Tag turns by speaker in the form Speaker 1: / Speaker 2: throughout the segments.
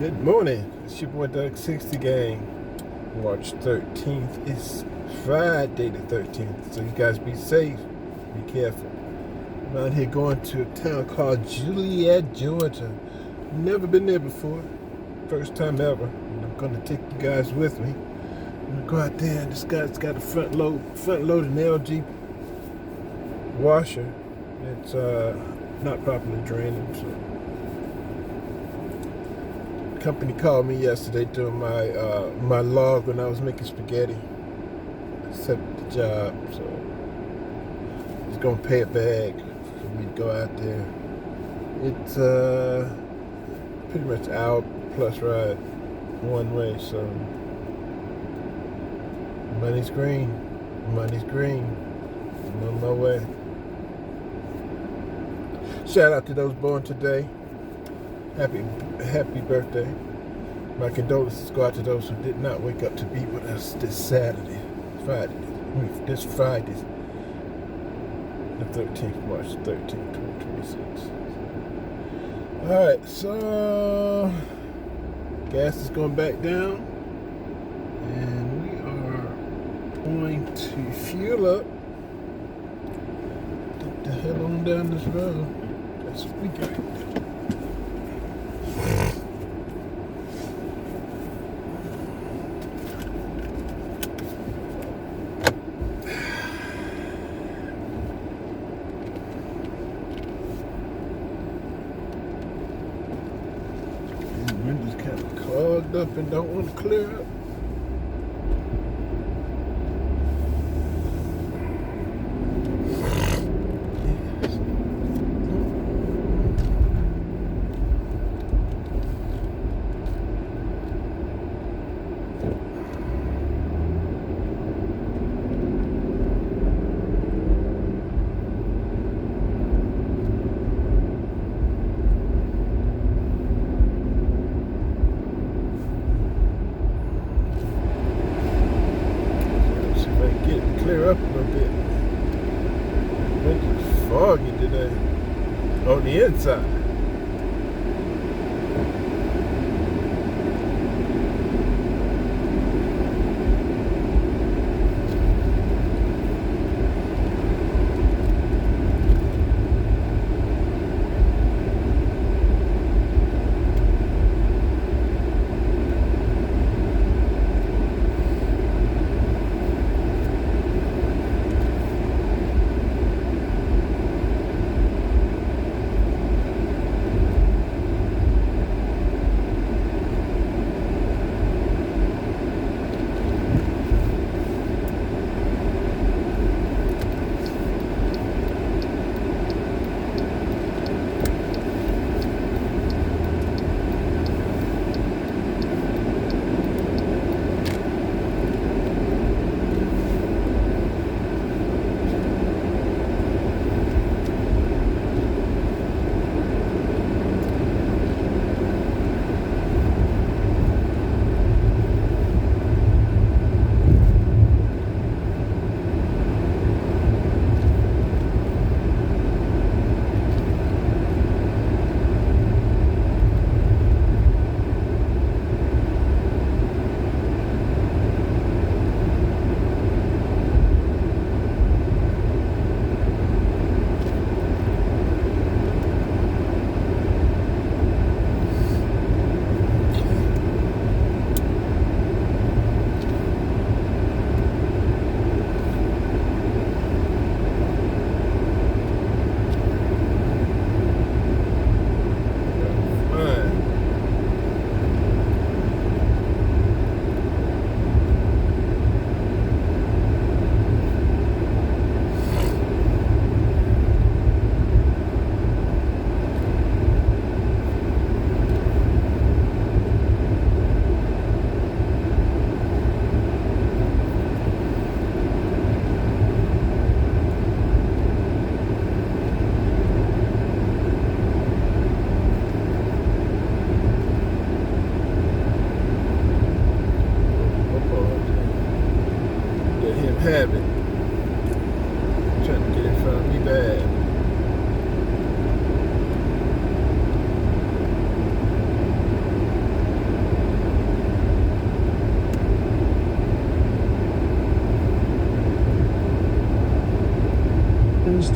Speaker 1: Good morning. It's your boy Doug 60 Gang. March 13th. It's Friday the 13th. So you guys be safe. Be careful. I'm out here going to a town called Juliet, Georgia. Never been there before. First time ever. And I'm going to take you guys with me. I'm going to go out there and this guy's got a front loaded LG washer. It's not properly draining, so company called me yesterday doing my log when I was making spaghetti. Accepted the job, so he's gonna pay it back for me to go out there. It's pretty much out plus ride one way, so money's green. Money's green. I'm on my way. Shout out to those born today. Happy birthday. My condolences go out to those who did not wake up to be with us this Friday, the 13th, March 13th, 2026. Alright, so gas is going back down and we are going to fuel up. Get the hell on down this road. That's what we got. Windows kind of clogged up and don't want to clear up. Clear up a little bit. It's foggy today on the inside.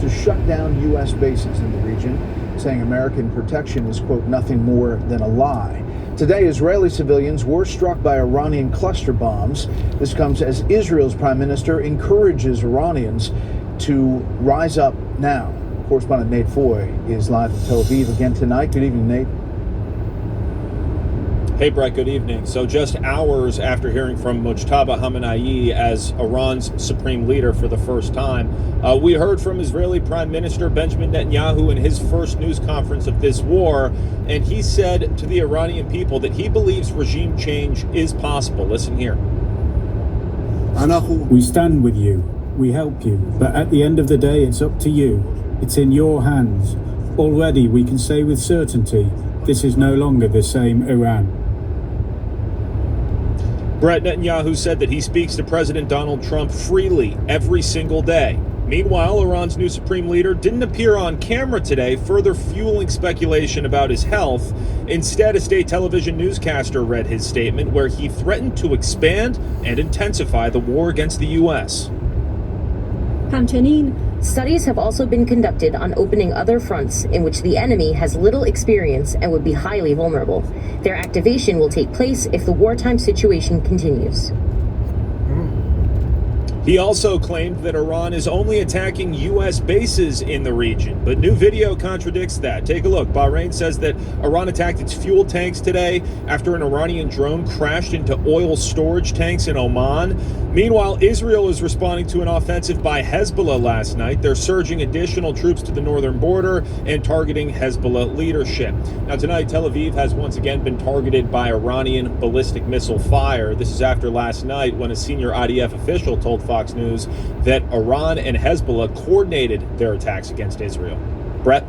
Speaker 2: to shut down U.S. bases in the region, saying American protection is, quote, nothing more than a lie. Today, Israeli civilians were struck by Iranian cluster bombs. This comes as Israel's prime minister encourages Iranians to rise up now. Correspondent Nate Foy is live in Tel Aviv again tonight. Good evening, Nate.
Speaker 3: Hey, Brett, good evening. So just hours after hearing from Mojtaba Khamenei as Iran's supreme leader for the first time, we heard from Israeli Prime Minister Benjamin Netanyahu in his first news conference of this war, and he said to the Iranian people that he believes regime change is possible. Listen here.
Speaker 4: We stand with you. We help you. But at the end of the day, it's up to you. It's in your hands. Already, we can say with certainty, this is no longer the same Iran.
Speaker 3: Brett, Netanyahu said that he speaks to President Donald Trump freely every single day. Meanwhile, Iran's new supreme leader didn't appear on camera today, further fueling speculation about his health. Instead, a state television newscaster read his statement where he threatened to expand and intensify the war against the U.S.
Speaker 5: Studies have also been conducted on opening other fronts in which the enemy has little experience and would be highly vulnerable. Their activation will take place if the wartime situation continues.
Speaker 3: He also claimed that Iran is only attacking U.S. bases in the region, but new video contradicts that. Take a look. Bahrain says that Iran attacked its fuel tanks today after an Iranian drone crashed into oil storage tanks in Oman. Meanwhile, Israel is responding to an offensive by Hezbollah last night. They're surging additional troops to the northern border and targeting Hezbollah leadership. Now, tonight, Tel Aviv has once again been targeted by Iranian ballistic missile fire. This is after last night when a senior IDF official told Fox News that Iran and Hezbollah coordinated their attacks against Israel. Brett?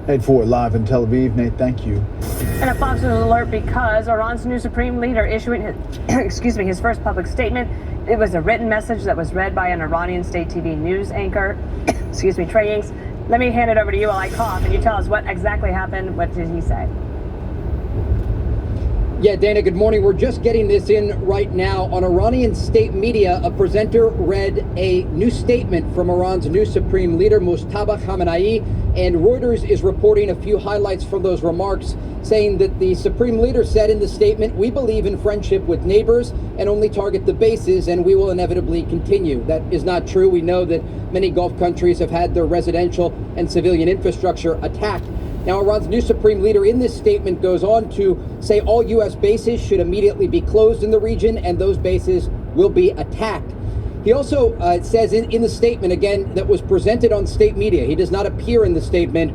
Speaker 2: Nate Foy live in Tel Aviv. Nate, thank you.
Speaker 6: And a Fox News alert because Iran's new supreme leader issuing his, his first public statement. It was a written message that was read by an Iranian state TV news anchor, Trey Inks. Let me hand it over to you while I cough and you tell us what exactly happened. What did he say?
Speaker 7: Yeah, Dana, good morning. We're just getting this in right now. On Iranian state media, a presenter read a new statement from Iran's new supreme leader, Mojtaba Khamenei, and Reuters is reporting a few highlights from those remarks, saying that the supreme leader said in the statement, "We believe in friendship with neighbors and only target the bases, and we will inevitably continue." That is not true. We know that many Gulf countries have had their residential and civilian infrastructure attacked. Now, Iran's new supreme leader in this statement goes on to say all U.S. bases should immediately be closed in the region and those bases will be attacked. He also says in the statement, again, that was presented on state media, he does not appear in the statement,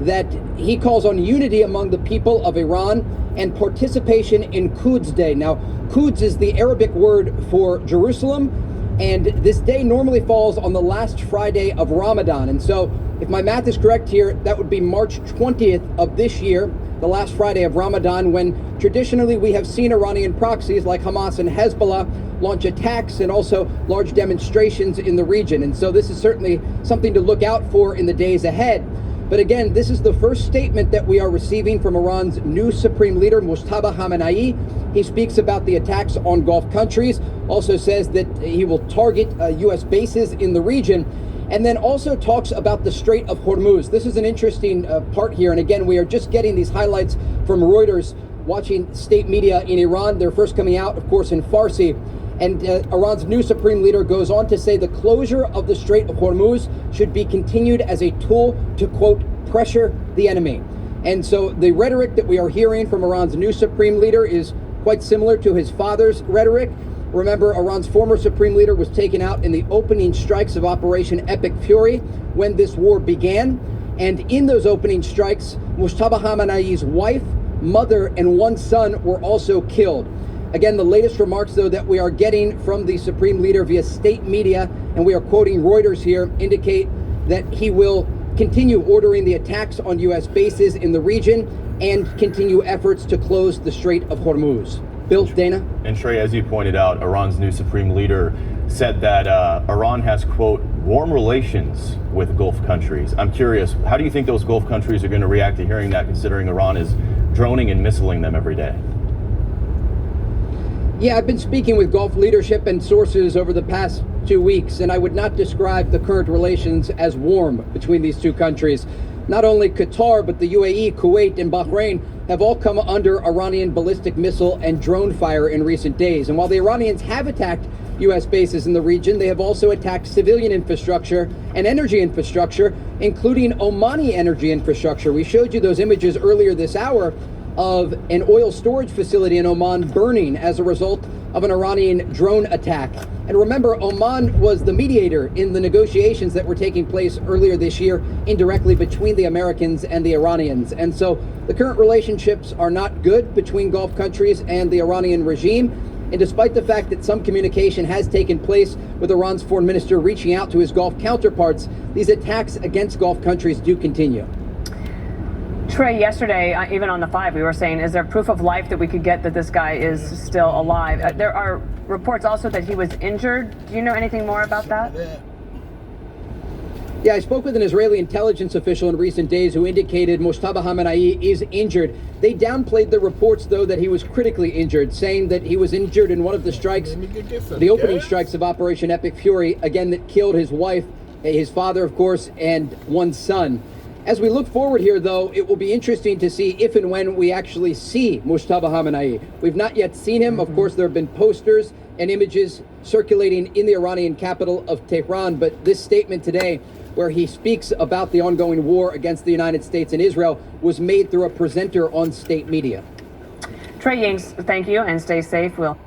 Speaker 7: that he calls on unity among the people of Iran and participation in Quds Day. Now, Quds is the Arabic word for Jerusalem, and this day normally falls on the last Friday of Ramadan. And so, if my math is correct here, that would be March 20th of this year, the last Friday of Ramadan, when traditionally we have seen Iranian proxies like Hamas and Hezbollah launch attacks and also large demonstrations in the region. And so this is certainly something to look out for in the days ahead. But again, this is the first statement that we are receiving from Iran's new supreme leader, Mojtaba Khamenei. He speaks about the attacks on Gulf countries, also says that he will target U.S. bases in the region, and then also talks about the Strait of Hormuz. This is an interesting part here. And again, we are just getting these highlights from Reuters, watching state media in Iran. They're first coming out, of course, in Farsi. And Iran's new supreme leader goes on to say the closure of the Strait of Hormuz should be continued as a tool to, quote, pressure the enemy. And so the rhetoric that we are hearing from Iran's new supreme leader is quite similar to his father's rhetoric. Remember, Iran's former supreme leader was taken out in the opening strikes of Operation Epic Fury when this war began. And in those opening strikes, Mojtaba Khamenei's wife, mother, and one son were also killed. Again, the latest remarks, though, that we are getting from the supreme leader via state media, and we are quoting Reuters here, indicate that he will continue ordering the attacks on U.S. bases in the region and continue efforts to close the Strait of Hormuz. Bill, Dana?
Speaker 8: And Trey, as you pointed out, Iran's new supreme leader said that Iran has, quote, warm relations with Gulf countries. I'm curious, how do you think those Gulf countries are going to react to hearing that, considering Iran is droning and missiling them every day?
Speaker 7: Yeah, I've been speaking with Gulf leadership and sources over the past 2 weeks, and I would not describe the current relations as warm between these two countries. Not only Qatar, but the UAE, Kuwait, and Bahrain have all come under Iranian ballistic missile and drone fire in recent days. And while the Iranians have attacked U.S. bases in the region, they have also attacked civilian infrastructure and energy infrastructure, including Omani energy infrastructure. We showed you those images earlier this hour of an oil storage facility in Oman burning as a result of an Iranian drone attack. And remember, Oman was the mediator in the negotiations that were taking place earlier this year indirectly between the Americans and the Iranians. And so the current relationships are not good between Gulf countries and the Iranian regime. And despite the fact that some communication has taken place with Iran's foreign minister reaching out to his Gulf counterparts, these attacks against Gulf countries do continue.
Speaker 6: Trey, yesterday, even on the 5, we were saying, is there proof of life that we could get that this guy is still alive? There are reports also that he was injured. Do you know anything more about that?
Speaker 7: Yeah, I spoke with an Israeli intelligence official in recent days who indicated Mojtaba Khamenei is injured. They downplayed the reports, though, that he was critically injured, saying that he was injured in one of the strikes, the opening strikes of Operation Epic Fury, again, that killed his wife, his father, of course, and one son. As we look forward here, though, it will be interesting to see if and when we actually see Mojtaba Khamenei. We've not yet seen him. Of course, there have been posters and images circulating in the Iranian capital of Tehran, but this statement today, where he speaks about the ongoing war against the United States and Israel, was made through a presenter on state media.
Speaker 6: Trey Yingst, thank you, and stay safe. We'll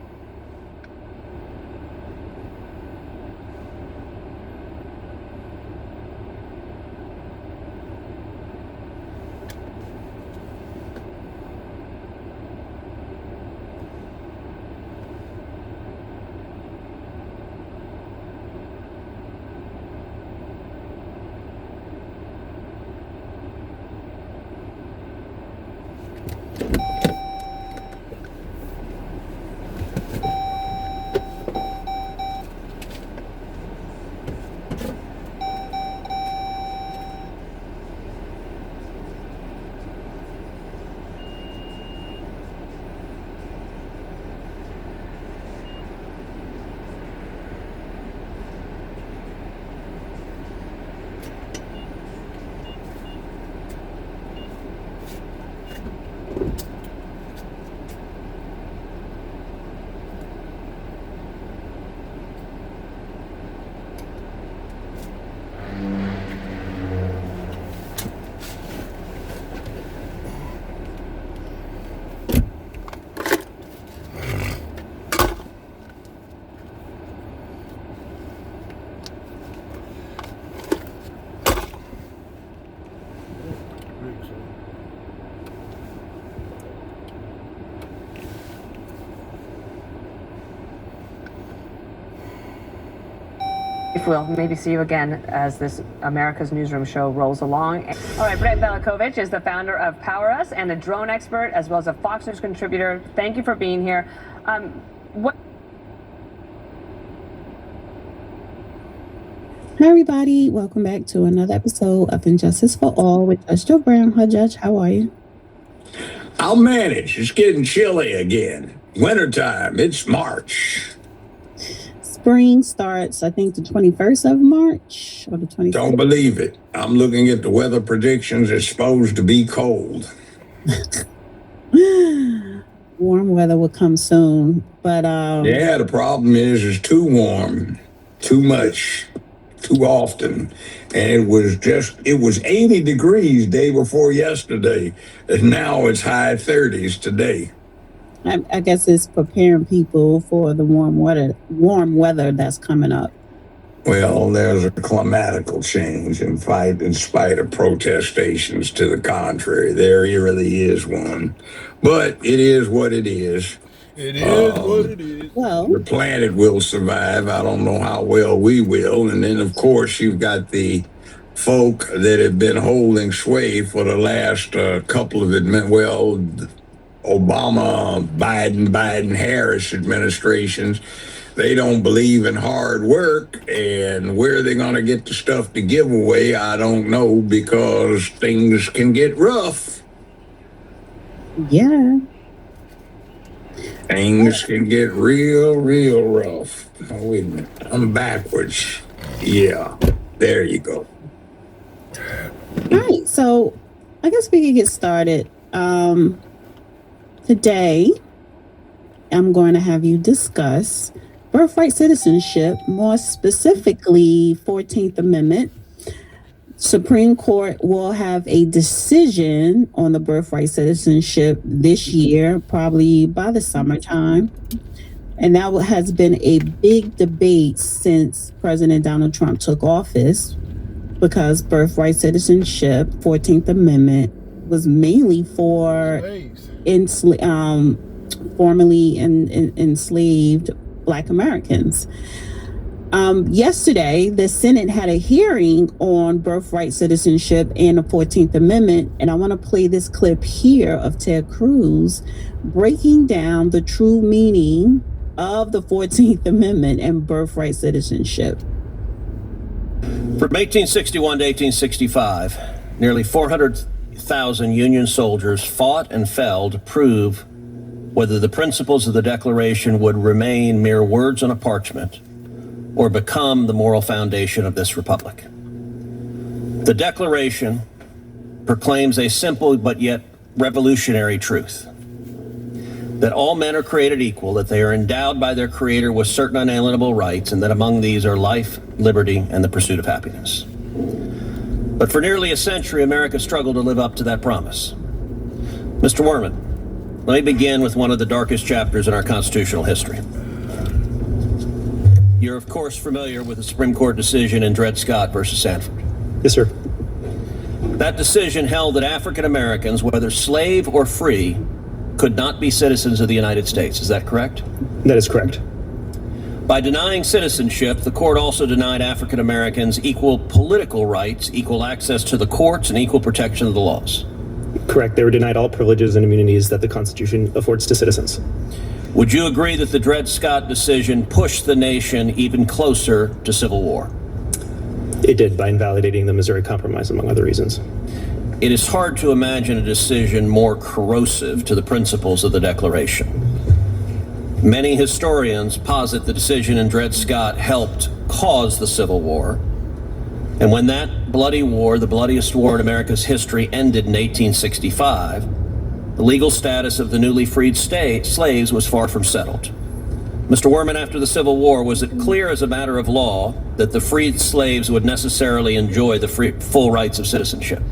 Speaker 6: We'll maybe see you again as this America's Newsroom show rolls along. All right, Brett Velikovich is the founder of Power Us and a drone expert, as well as a Fox News contributor. Thank you for being here.
Speaker 9: Hi, everybody. Welcome back to another episode of Injustice for All with Judge Joe Brown. Hi, Judge. How are you?
Speaker 10: I'll manage. It's getting chilly again. Wintertime. It's March.
Speaker 9: Spring starts, I think, the 21st of March or the 26th.
Speaker 10: Don't believe it. I'm looking at the weather predictions. It's supposed to be cold.
Speaker 9: Warm weather will come soon, but
Speaker 10: yeah, the problem is it's too warm, too much, too often. And it was 80 degrees day before yesterday, and now it's high 30s today.
Speaker 9: I guess it's preparing people for the warm weather that's coming up.
Speaker 10: Well, there's a climatical change in spite of protestations to the contrary. There really is one. But it is what it is.
Speaker 1: It is what it is.
Speaker 9: Well,
Speaker 10: the planet will survive. I don't know how well we will. And then, of course, you've got the folk that have been holding sway for the last couple of Obama, Biden, Harris administrations. They don't believe in hard work, and where they're going to get the stuff to give away, I don't know, because things can get rough.
Speaker 9: Yeah.
Speaker 10: Things can get real, real rough. Oh, wait a minute. I'm backwards. Yeah, there you go.
Speaker 9: All right, so I guess we can get started. Today, I'm going to have you discuss birthright citizenship, more specifically 14th Amendment. Supreme Court will have a decision on the birthright citizenship this year, probably by the summertime. And that has been a big debate since President Donald Trump took office, because birthright citizenship, 14th Amendment, was mainly for formerly enslaved Black Americans. Yesterday, the Senate had a hearing on birthright citizenship and the 14th Amendment, and I want to play this clip here of Ted Cruz breaking down the true meaning of the 14th Amendment and birthright citizenship.
Speaker 11: From 1861 to 1865, nearly 400,000 Union soldiers fought and fell to prove whether the principles of the Declaration would remain mere words on a parchment or become the moral foundation of this republic. The Declaration proclaims a simple but yet revolutionary truth: that all men are created equal, that they are endowed by their Creator with certain unalienable rights, and that among these are life, liberty, and the pursuit of happiness. But for nearly a century, America struggled to live up to that promise. Mr. Werman, let me begin with one of the darkest chapters in our constitutional history. You're, of course, familiar with the Supreme Court decision in Dred Scott versus Sanford.
Speaker 12: Yes, sir.
Speaker 11: That decision held that African Americans, whether slave or free, could not be citizens of the United States. Is that correct?
Speaker 12: That is correct.
Speaker 11: By denying citizenship, the court also denied African Americans equal political rights, equal access to the courts, and equal protection of the laws.
Speaker 12: Correct. They were denied all privileges and immunities that the Constitution affords to citizens.
Speaker 11: Would you agree that the Dred Scott decision pushed the nation even closer to civil war?
Speaker 12: It did, by invalidating the Missouri Compromise, among other reasons.
Speaker 11: It is hard to imagine a decision more corrosive to the principles of the Declaration. Many historians posit the decision in Dred Scott helped cause the Civil War. And when that bloody war, the bloodiest war in America's history, ended in 1865, the legal status of the newly freed slaves was far from settled. Mr. Werman, after the Civil War, was it clear as a matter of law that the freed slaves would necessarily enjoy the full rights of citizenship?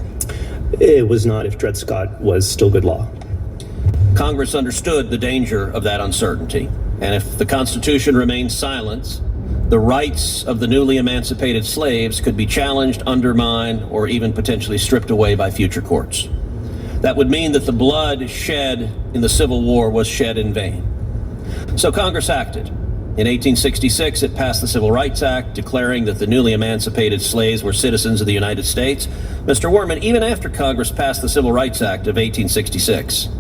Speaker 12: It was not if Dred Scott was still good law.
Speaker 11: Congress understood the danger of that uncertainty, and if the Constitution remained silent, the rights of the newly emancipated slaves could be challenged, undermined, or even potentially stripped away by future courts. That would mean that the blood shed in the Civil War was shed in vain. So Congress acted. In 1866, it passed the Civil Rights Act, declaring that the newly emancipated slaves were citizens of the United States. Mr. Werman, even after Congress passed the Civil Rights Act of 1866,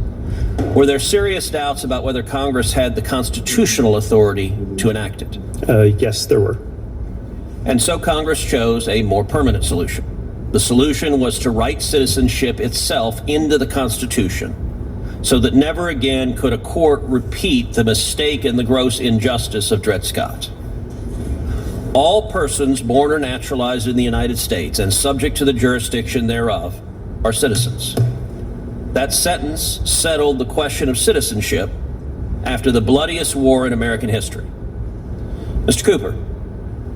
Speaker 11: were there serious doubts about whether Congress had the constitutional authority to enact it?
Speaker 12: Yes, there were.
Speaker 11: And so Congress chose a more permanent solution. The solution was to write citizenship itself into the Constitution, so that never again could a court repeat the mistake and the gross injustice of Dred Scott. All persons born or naturalized in the United States and subject to the jurisdiction thereof are citizens. That sentence settled the question of citizenship after the bloodiest war in American history. Mr. Cooper,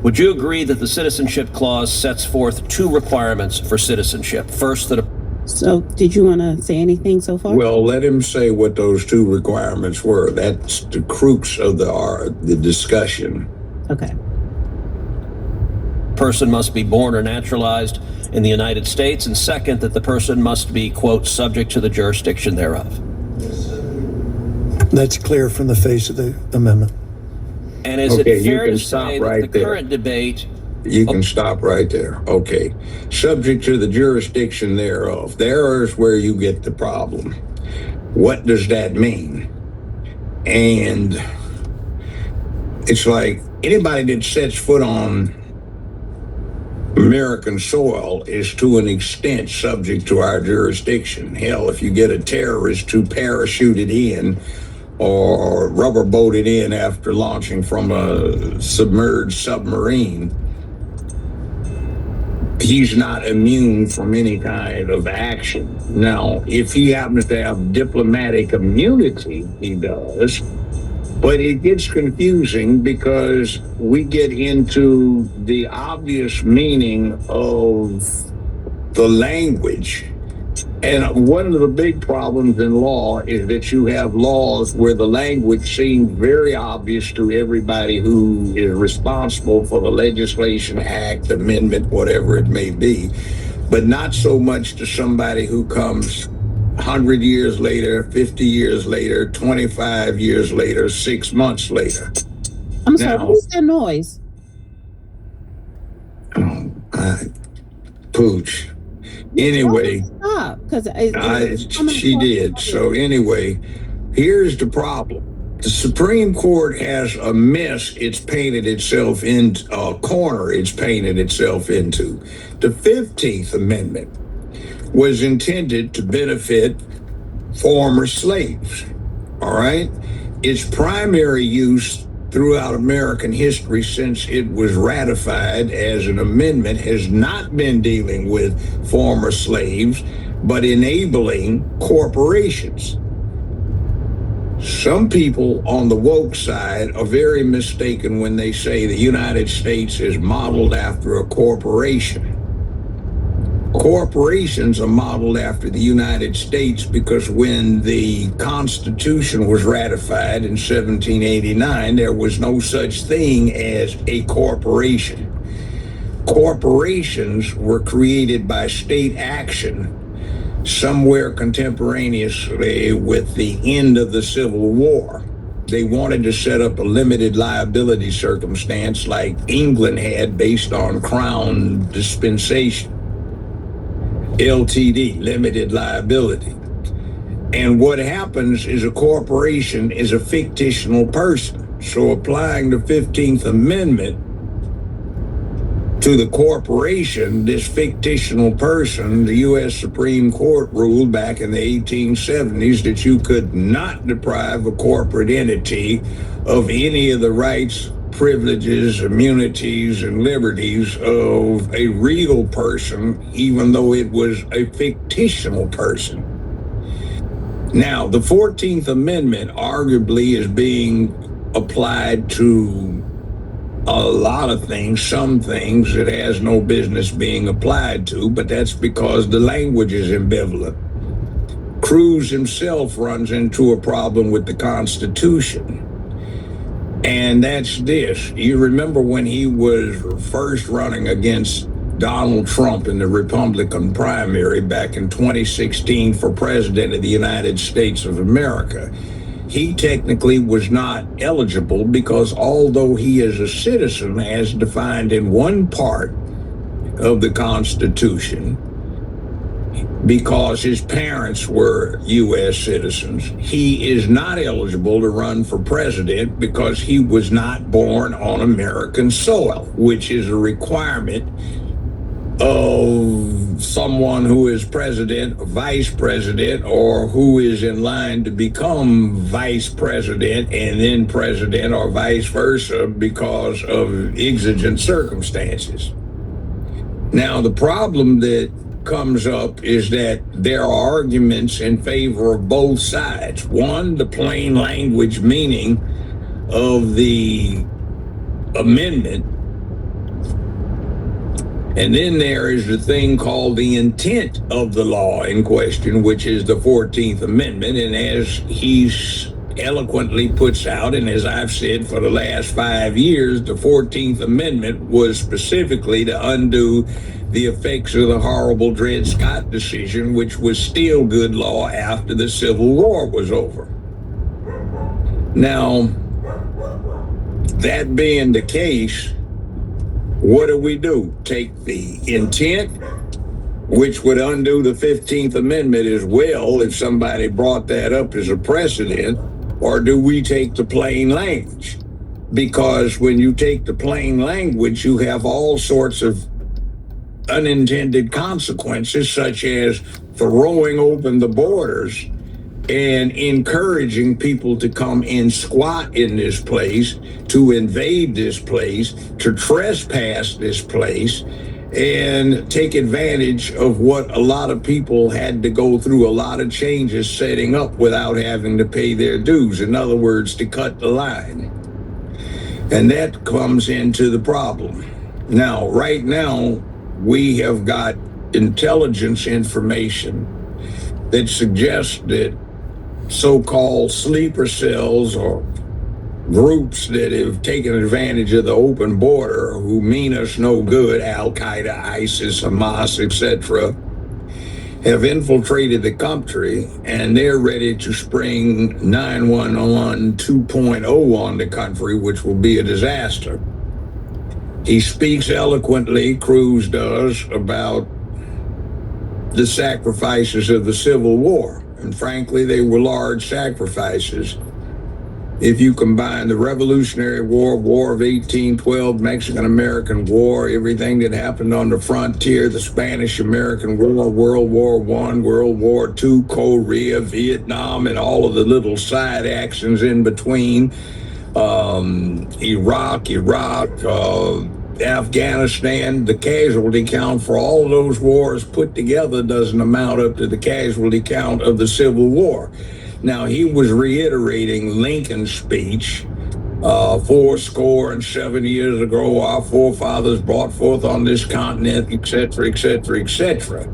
Speaker 11: would you agree that the Citizenship Clause sets forth two requirements for citizenship? First, that a
Speaker 9: So, did you want to say anything so far?
Speaker 10: Well, let him say what those two requirements were. That's the crux of the discussion.
Speaker 9: Okay.
Speaker 11: person must be born or naturalized in the United States, and second, that the person must be, quote, subject to the jurisdiction thereof.
Speaker 13: That's clear from the face of the amendment.
Speaker 11: And is it fair to say that the current debate...
Speaker 10: You can stop right there. Okay. Subject to the jurisdiction thereof. There is where you get the problem. What does that mean? And it's like anybody that sets foot on American soil is to an extent subject to our jurisdiction. Hell, if you get a terrorist who parachuted in or rubber boated in after launching from a submerged submarine, he's not immune from any kind of action. Now, if he happens to have diplomatic immunity, he does. But it gets confusing because we get into the obvious meaning of the language. And one of the big problems in law is that you have laws where the language seems very obvious to everybody who is responsible for the legislation, act, amendment, whatever it may be, but not so much to somebody who comes 100 years later, 50 years later, 25 years later, 6 months later.
Speaker 9: I'm sorry, what is that noise?
Speaker 10: Pooch. Anyway,
Speaker 9: Stop, because
Speaker 10: she did. So anyway, here's the problem. The Supreme Court has a mess it's painted itself into, a corner it's painted itself into. The 15th Amendment was intended to benefit former slaves, all right? Its primary use throughout American history since it was ratified as an amendment has not been dealing with former slaves, but enabling corporations. Some people on the woke side are very mistaken when they say the United States is modeled after a corporation. Corporations are modeled after the United States because when the Constitution was ratified in 1789, there was no such thing as a corporation. Corporations were created by state action somewhere contemporaneously with the end of the Civil War. They wanted to set up a limited liability circumstance like England had based on Crown dispensation. LTD, limited liability. And what happens is a corporation is a fictional person. So applying the 15th Amendment to the corporation, this fictional person, the U.S. Supreme Court ruled back in the 1870s that you could not deprive a corporate entity of any of the rights, privileges, immunities, and liberties of a real person, even though it was a fictional person. Now, the 14th Amendment arguably is being applied to a lot of things, some things it has no business being applied to, but that's because the language is ambivalent. Cruz himself runs into a problem with the Constitution. And that's this. You remember when he was first running against Donald Trump in the Republican primary back in 2016 for president of the United States of America? He technically was not eligible because although he is a citizen as defined in one part of the Constitution, because his parents were U.S. citizens, he is not eligible to run for president because he was not born on American soil, which is a requirement of someone who is president, vice president, or who is in line to become vice president and then president or vice versa because of exigent circumstances. Now, the problem that comes up is that there are arguments in favor of both sides. One, the plain language meaning of the amendment. And then there is the thing called the intent of the law in question, which is the 14th Amendment. And as he's eloquently puts out, and as I've said for the last 5 years, the 14th Amendment was specifically to undo the effects of the horrible Dred Scott decision, which was still good law after the Civil War was over. Now, that being the case, what do? Take the intent, which would undo the 15th Amendment as well if somebody brought that up as a precedent, or do we take the plain language? Because when you take the plain language, you have all sorts of unintended consequences, such as throwing open the borders and encouraging people to come and squat in this place, to invade this place, to trespass this place, and take advantage of what a lot of people had to go through a lot of changes setting up without having to pay their dues. In other words, to cut the line. And that comes into the problem. Now, right now, we have got intelligence information that suggests that so-called sleeper cells or groups that have taken advantage of the open border, who mean us no good, Al-Qaeda, ISIS, Hamas, etc., have infiltrated the country, and they're ready to spring 911 2.0 on the country, which will be a disaster. He speaks eloquently, Cruz does, about the sacrifices of the Civil War. And frankly, they were large sacrifices. If you combine the Revolutionary War, War of 1812, Mexican-American War, everything that happened on the frontier, the Spanish-American War, World War I, World War II, Korea, Vietnam, and all of the little side actions in between, Iraq, Afghanistan, the casualty count for all of those wars put together doesn't amount up to the casualty count of the Civil War. Now, he was reiterating Lincoln's speech, 70 years ago, our forefathers brought forth on this continent, etc., etc., etc.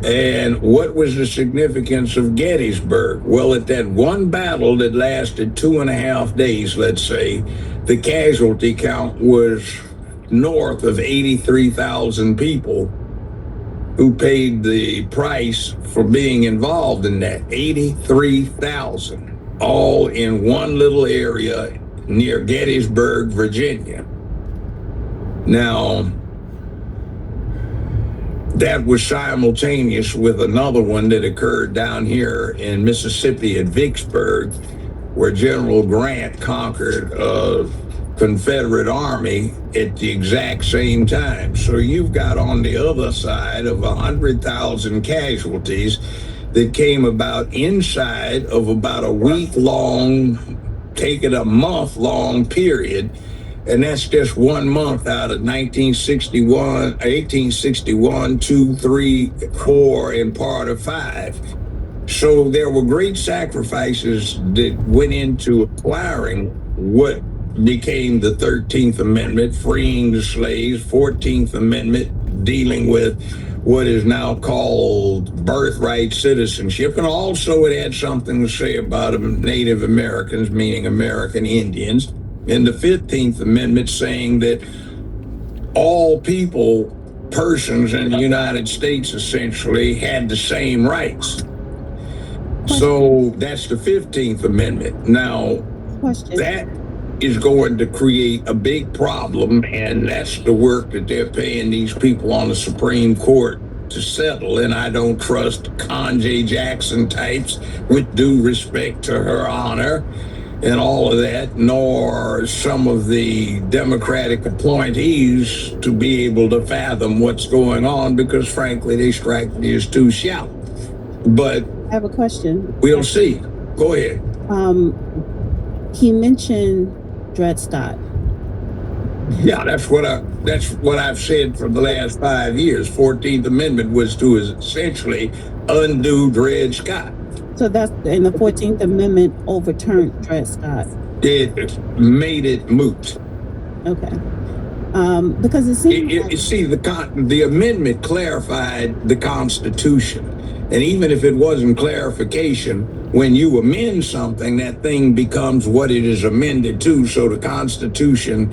Speaker 10: And what was the significance of Gettysburg? Well, at that one battle that lasted 2.5 days, let's say, the casualty count was north of 83,000 people who paid the price for being involved in that. 83,000, all in one little area near Gettysburg, Virginia. Now, that was simultaneous with another one that occurred down here in Mississippi at Vicksburg, where General Grant conquered a Confederate army at the exact same time. So you've got on the other side of 100,000 casualties that came about inside of about a week-long, take it a month-long period. And that's just 1 month out of 1861, 2, 3, 4, and part of 5. So there were great sacrifices that went into acquiring what became the 13th Amendment, freeing the slaves, 14th Amendment, dealing with what is now called birthright citizenship. And also it had something to say about Native Americans, meaning American Indians. And the 15th Amendment saying that all people, persons in the United States essentially had the same rights. So that's the 15th Amendment. Now, that is going to create a big problem, and that's the work that they're paying these people on the Supreme Court to settle. And I don't trust Conjay Jackson types, with due respect to her honor and all of that, nor some of the Democratic appointees to be able to fathom what's going on, because frankly, they strike me as too shallow. But
Speaker 9: I have a question.
Speaker 10: We'll see. Go ahead.
Speaker 9: He mentioned Dred Scott.
Speaker 10: Yeah, that's what I've said for the last 5 years. 14th Amendment was to essentially undo Dred Scott.
Speaker 9: So that's, and the 14th Amendment overturned Dred Scott.
Speaker 10: It made it moot.
Speaker 9: Okay. Because it seems
Speaker 10: the amendment clarified the Constitution. And even if it wasn't clarification, when you amend something, that thing becomes what it is amended to. So the Constitution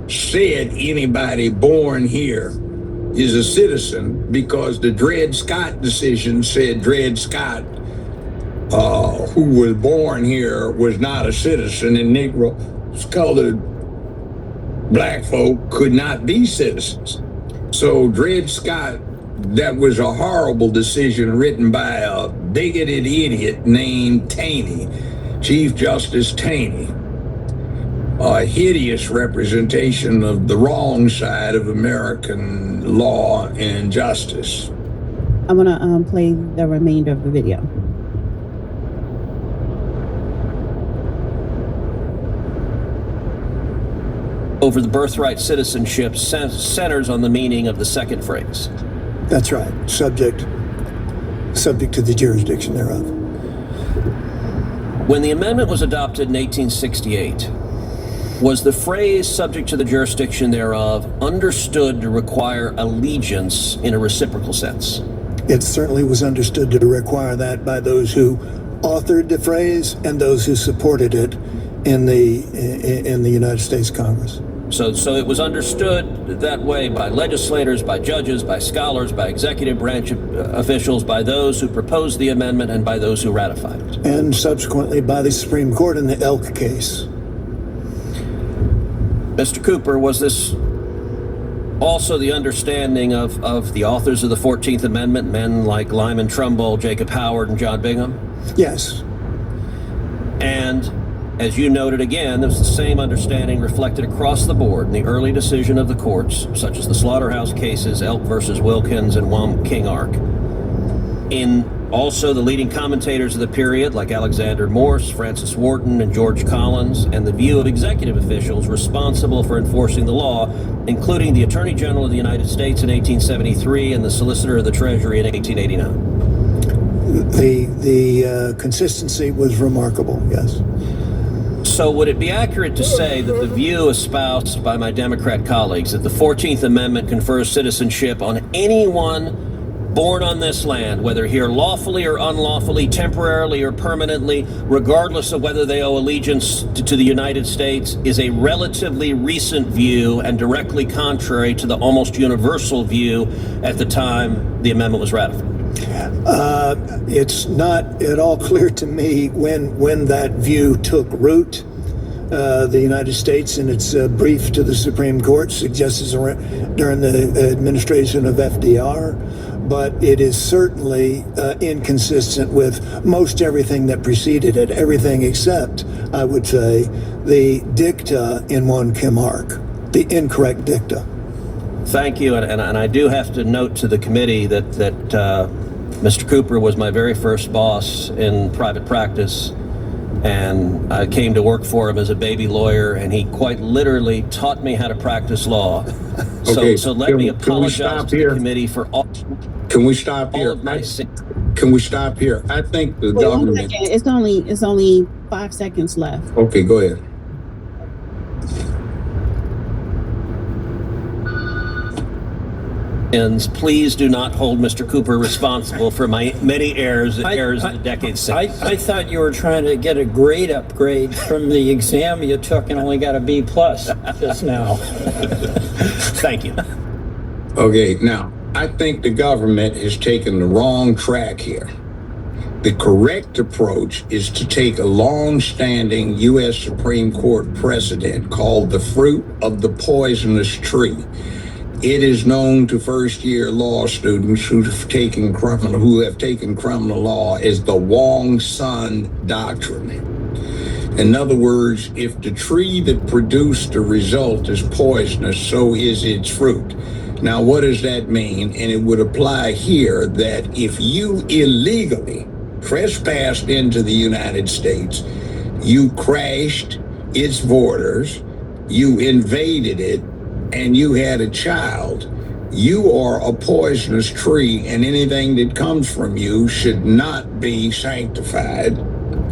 Speaker 10: said anybody born here is a citizen, because the Dred Scott decision said Dred Scott, who was born here, was not a citizen, and Negroes, colored, black folk could not be citizens. So Dred Scott, that was a horrible decision written by a bigoted idiot named Taney, Chief Justice Taney. A hideous representation of the wrong side of American law and justice.
Speaker 9: I'm going to play the remainder of the video.
Speaker 11: over the birthright citizenship centers on the meaning of the second phrase.
Speaker 13: That's right. Subject to the jurisdiction thereof.
Speaker 11: When the amendment was adopted in 1868, was the phrase subject to the jurisdiction thereof understood to require allegiance in a reciprocal sense?
Speaker 13: It certainly was understood to require that by those who authored the phrase and those who supported it in the United States Congress.
Speaker 11: So it was understood that way by legislators, by judges, by scholars, by executive branch officials, by those who proposed the amendment, and by those who ratified it.
Speaker 13: And subsequently by the Supreme Court in the Elk case.
Speaker 11: Mr. Cooper, was this also the understanding of the authors of the 14th Amendment, men like Lyman Trumbull, Jacob Howard, and John Bingham?
Speaker 13: Yes.
Speaker 11: And as you noted again, there was the same understanding reflected across the board in the early decision of the courts, such as the slaughterhouse cases, Elk versus Wilkins and Wom King Ark. In also the leading commentators of the period, like Alexander Morse, Francis Wharton, and George Collins, and the view of executive officials responsible for enforcing the law, including the Attorney General of the United States in 1873 and the Solicitor of the Treasury in 1889.
Speaker 13: The consistency was remarkable, yes.
Speaker 11: So would it be accurate to say that the view espoused by my Democrat colleagues that the 14th Amendment confers citizenship on anyone born on this land, whether here lawfully or unlawfully, temporarily or permanently, regardless of whether they owe allegiance to the United States, is a relatively recent view and directly contrary to the almost universal view at the time the amendment was ratified?
Speaker 13: It's not at all clear to me when that view took root. The United States, in its brief to the Supreme Court, suggests during the administration of FDR, but it is certainly inconsistent with most everything that preceded it, everything except, I would say, the dicta in Wom King Ark, the incorrect dicta.
Speaker 11: Thank you, and I do have to note to the committee that Mr. Cooper was my very first boss in private practice, and I came to work for him as a baby lawyer, and he quite literally taught me how to practice law.
Speaker 10: Okay,
Speaker 11: so let me apologize to the committee for all.
Speaker 10: Can we stop here? Can we stop here? I think the government.
Speaker 9: It's only 5 seconds left.
Speaker 10: Okay, go ahead.
Speaker 11: Please do not hold Mr. Cooper responsible for my many errors in the decades since.
Speaker 14: I thought you were trying to get a grade upgrade from the exam you took and only got a B+ just now.
Speaker 11: Thank you.
Speaker 10: Okay, now, I think the government has taken the wrong track here. The correct approach is to take a long-standing U.S. Supreme Court precedent called the fruit of the poisonous tree. It is known to first-year law students who have taken criminal law as the Wong-Sun Doctrine. In other words, if the tree that produced the result is poisonous, so is its fruit. Now, what does that mean? And it would apply here that if you illegally trespassed into the United States, you crashed its borders, you invaded it, and you had a child, you are a poisonous tree, and anything that comes from you should not be sanctified.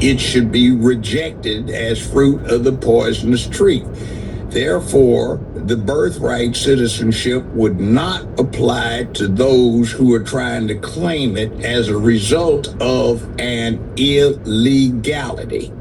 Speaker 10: It should be rejected as fruit of the poisonous tree. Therefore, the birthright citizenship would not apply to those who are trying to claim it as a result of an illegality.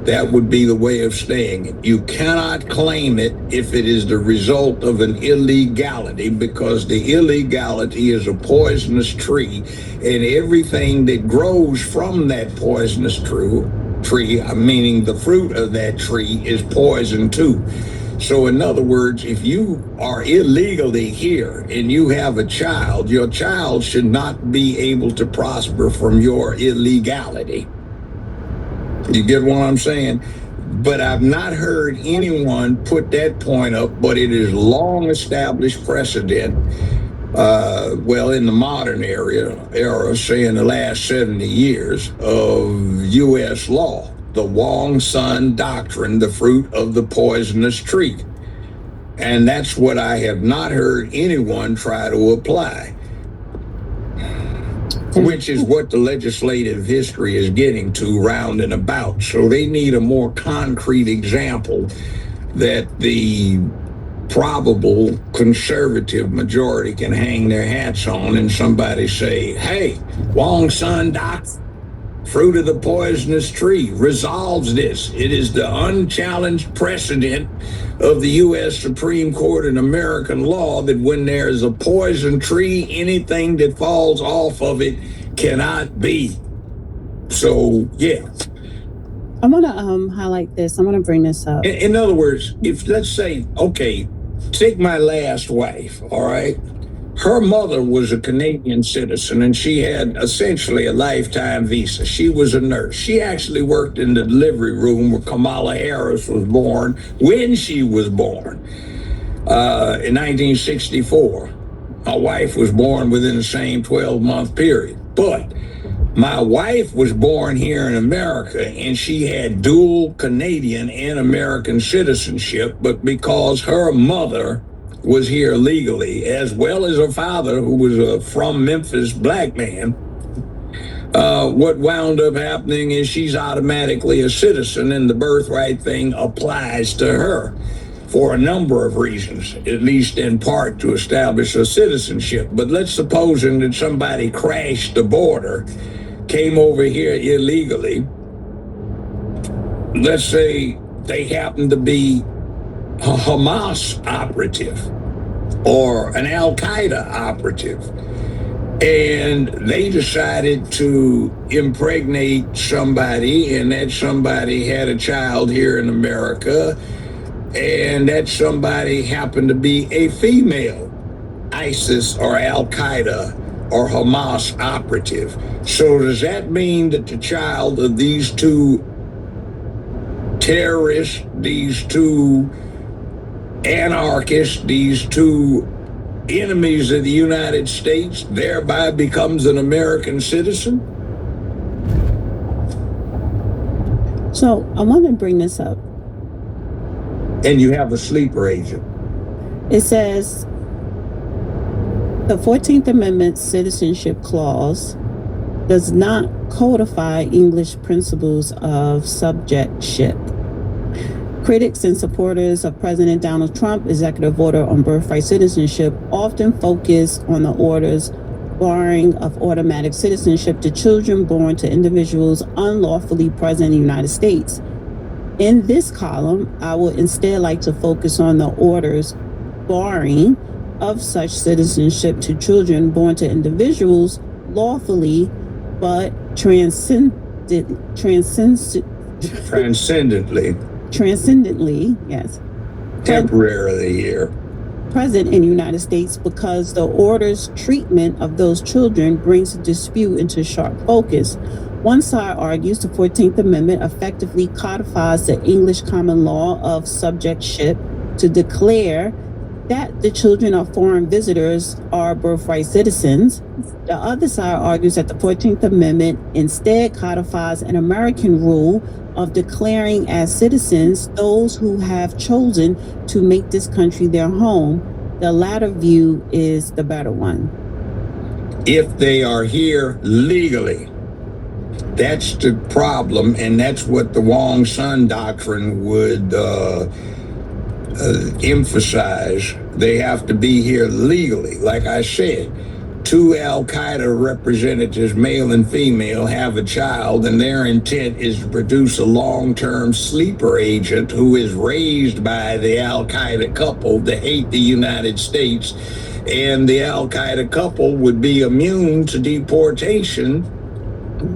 Speaker 10: That would be the way of saying it. You cannot claim it if it is the result of an illegality, because the illegality is a poisonous tree, and everything that grows from that poisonous tree, meaning the fruit of that tree, is poison too. So in other words, if you are illegally here and you have a child, your child should not be able to prosper from your illegality. You get what I'm saying? But I've not heard anyone put that point up, but it is long established precedent, in the modern era, say in the last 70 years of U.S. law, the Wong-Sun Doctrine, the fruit of the poisonous tree. And that's what I have not heard anyone try to apply, which is what the legislative history is getting to round and about. So they need a more concrete example that the probable conservative majority can hang their hats on, and somebody say, hey, Wong Sun Doc, fruit of the poisonous tree, resolves this. It is the unchallenged precedent of the U.S. Supreme Court in American law that when there is a poison tree, anything that falls off of it cannot be. So, yeah.
Speaker 9: I want to highlight this. I want to bring this up.
Speaker 10: In other words, if let's say, okay, take my last wife, all right? Her mother was a Canadian citizen, and she had essentially a lifetime visa. She was a nurse. She actually worked in the delivery room where Kamala Harris was born when she was born in 1964. My wife was born within the same 12-month period. But my wife was born here in America, and she had dual Canadian and American citizenship, but because her mother was here legally, as well as her father, who was a from Memphis black man, what wound up happening is she's automatically a citizen, and the birthright thing applies to her for a number of reasons, at least in part to establish her citizenship. But let's suppose that somebody crashed the border, came over here illegally. Let's say they happen to be a Hamas operative or an Al-Qaeda operative, and they decided to impregnate somebody, and that somebody had a child here in America, and that somebody happened to be a female ISIS or Al-Qaeda or Hamas operative. So does that mean that the child of these two terrorists, these two anarchists, these two enemies of the United States, thereby becomes an American citizen?
Speaker 9: So I want to bring this up.
Speaker 10: And you have a sleeper agent.
Speaker 9: It says the 14th Amendment Citizenship Clause does not codify English principles of subjectship. Critics and supporters of President Donald Trump's executive order on birthright citizenship often focus on the order's barring of automatic citizenship to children born to individuals unlawfully present in the United States. In this column, I would instead like to focus on the order's barring of such citizenship to children born to individuals lawfully, but transcendently, yes,
Speaker 10: temporarily here,
Speaker 9: present in the United States, because the order's treatment of those children brings the dispute into sharp focus. One side argues the 14th Amendment effectively codifies the English common law of subjectship to declare that the children of foreign visitors are birthright citizens. The other side argues that the 14th Amendment instead codifies an American rule of declaring as citizens those who have chosen to make this country their home. The latter view is the better one.
Speaker 10: If they are here legally, that's the problem, and that's what the Wong Sun doctrine would emphasize. They have to be here legally. Like I said, two Al-Qaeda representatives, male and female, have a child, and their intent is to produce a long-term sleeper agent who is raised by the Al-Qaeda couple to hate the United States, and the Al-Qaeda couple would be immune to deportation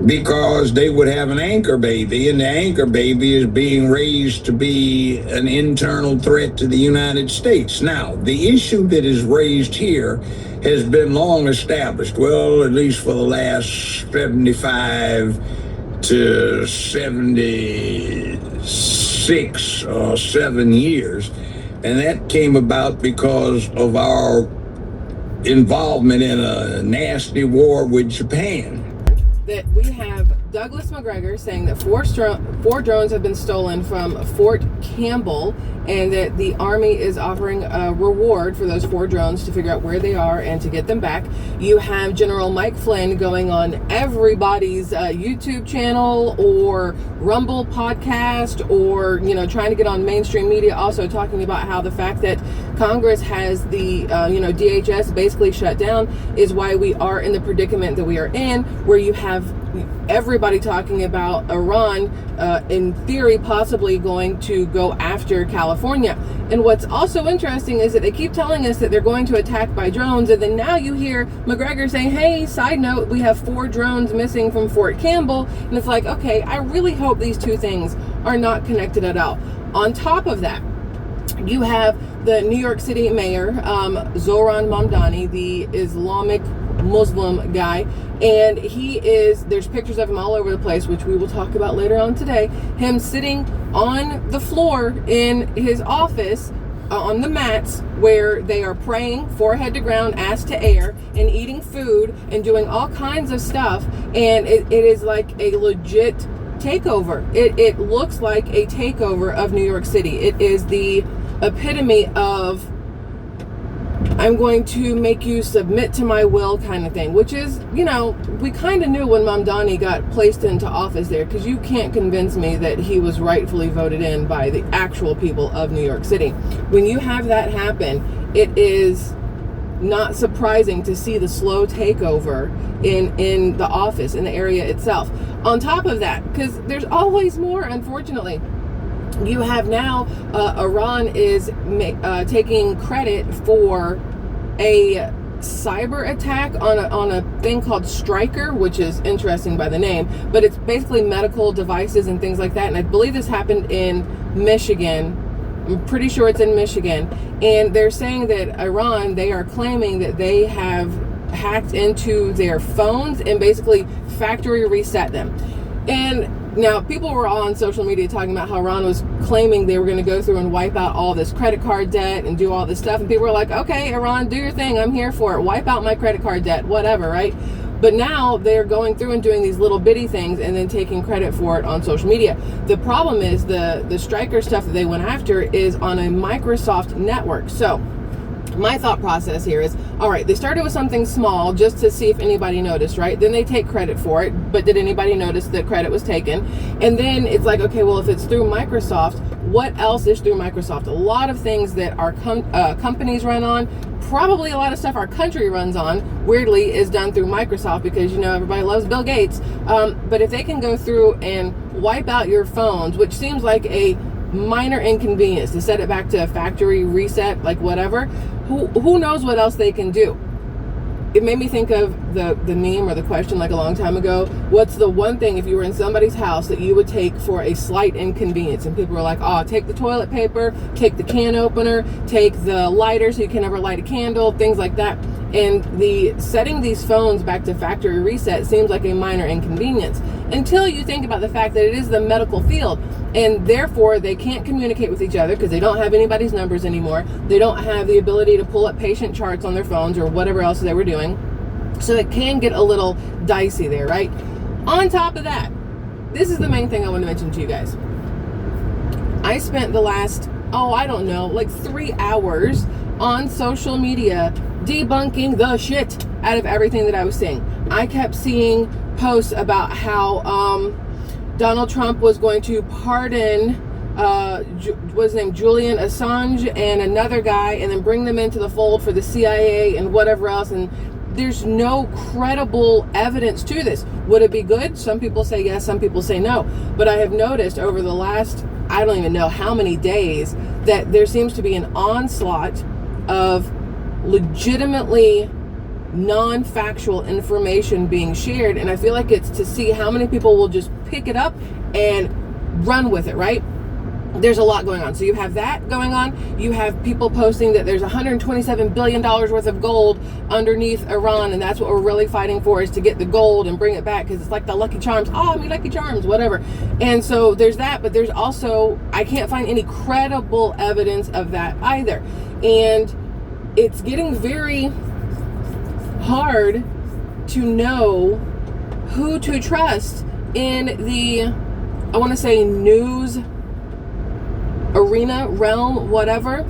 Speaker 10: because they would have an anchor baby, and the anchor baby is being raised to be an internal threat to the United States. Now, the issue that is raised here has been long established, well, at least for the last 75 to 76 or 7 years, and that came about because of our involvement in a nasty war with Japan.
Speaker 15: That we have Douglas Macgregor saying that four drones have been stolen from Fort Campbell, and that the Army is offering a reward for those 4 drones to figure out where they are and to get them back. You have General Mike Flynn going on everybody's YouTube channel or Rumble podcast, or trying to get on mainstream media, also talking about how the fact that Congress has the DHS basically shut down is why we are in the predicament that we are in, where you have everybody talking about Iran in theory possibly going to go after California. And what's also interesting is that they keep telling us that they're going to attack by drones, and then now you hear Macgregor saying, hey, side note, we have 4 drones missing from Fort Campbell. And it's like, okay, I really hope these two things are not connected at all. On top of that, you have the New York City mayor, Zohran Mamdani, the Islamic Muslim guy, and there's pictures of him all over the place, which we will talk about later on today, him sitting on the floor in his office on the mats where they are praying, forehead to ground, ass to air, and eating food and doing all kinds of stuff, and it is like a legit takeover. It looks like a takeover of New York City. It is the epitome of I'm going to make you submit to my will kind of thing, which is, we kind of knew when Mamdani got placed into office there, because you can't convince me that he was rightfully voted in by the actual people of New York City. When you have that happen, it is not surprising to see the slow takeover in the office, in the area itself. On top of that, because there's always more, unfortunately, you have now Iran is taking credit for a cyber attack on a thing called Stryker, which is interesting by the name, but it's basically medical devices and things like that. And I believe this happened in Michigan. I'm pretty sure it's in Michigan. And they're saying that Iran, they are claiming that they have hacked into their phones and basically factory reset them. And now, people were all on social media talking about how Iran was claiming they were going to go through and wipe out all this credit card debt and do all this stuff. And people were like, okay, Iran, do your thing. I'm here for it. Wipe out my credit card debt, whatever, right? But now they're going through and doing these little bitty things and then taking credit for it on social media. The problem is the Stryker stuff that they went after is on a Microsoft network. So my thought process here is, all right, they started with something small just to see if anybody noticed, right? Then they take credit for it, but did anybody notice that credit was taken? And then it's like, okay, well, if it's through Microsoft, what else is through Microsoft? A lot of things that our companies run on, probably a lot of stuff our country runs on, weirdly, is done through Microsoft, because, everybody loves Bill Gates. But if they can go through and wipe out your phones, which seems like a minor inconvenience to set it back to a factory reset, like whatever, who knows what else they can do. It made me think of the meme or the question like a long time ago, what's the one thing if you were in somebody's house that you would take for a slight inconvenience? And people were like, oh, take the toilet paper, take the can opener, take the lighter so you can never light a candle, things like that. And the setting these phones back to factory reset seems like a minor inconvenience, until you think about the fact that it is the medical field, and therefore they can't communicate with each other because they don't have anybody's numbers anymore. They don't have the ability to pull up patient charts on their phones or whatever else they were doing. So it can get a little dicey there, right? On top of that, this is the main thing I want to mention to you guys. I spent the last, like 3 hours on social media debunking the shit out of everything that I was seeing. I kept seeing posts about how Donald Trump was going to pardon what's his name, Julian Assange and another guy, and then bring them into the fold for the CIA and whatever else. And there's no credible evidence to this. Would it be good? Some people say yes, some people say no. But I have noticed over the last, I don't even know how many days, that there seems to be an onslaught of legitimately non-factual information being shared, and I feel like it's to see how many people will just pick it up and run with it, right? There's a lot going on. So you have that going on. You have people posting that there's $127 billion worth of gold underneath Iran, and that's what we're really fighting for, is to get the gold and bring it back, because it's like the Lucky Charms. Oh, me Lucky Charms, whatever. And so there's that, but there's also, I can't find any credible evidence of that either. And it's getting very hard to know who to trust in the, I want to say, news arena, realm, whatever,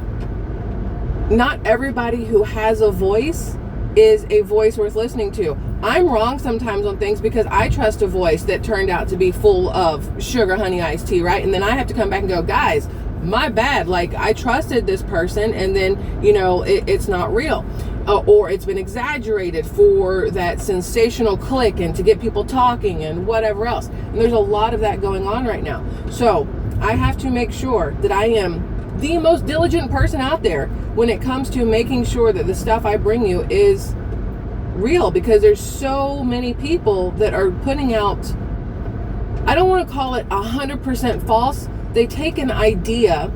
Speaker 15: not everybody who has a voice is a voice worth listening to. I'm wrong sometimes on things because I trust a voice that turned out to be full of sugar honey iced tea, right? And then I have to come back and go, guys, my bad. Like, I trusted this person, and then, you know, it's not real. Or it's been exaggerated for that sensational click and to get people talking and whatever else. And there's a lot of that going on right now. So I have to make sure that I am the most diligent person out there when it comes to making sure that the stuff I bring you is real, because there's so many people that are putting out, I don't want to call it 100% false. They take an idea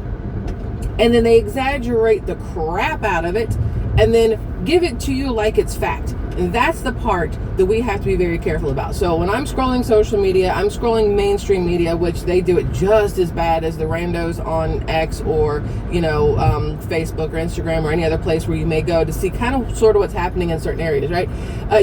Speaker 15: and then they exaggerate the crap out of it and then give it to you like it's fact. And that's the part that we have to be very careful about. So when I'm scrolling social media, I'm scrolling mainstream media, which they do it just as bad as the randos on X or, you know, Facebook or Instagram or any other place where you may go to see kind of sort of what's happening in certain areas, right?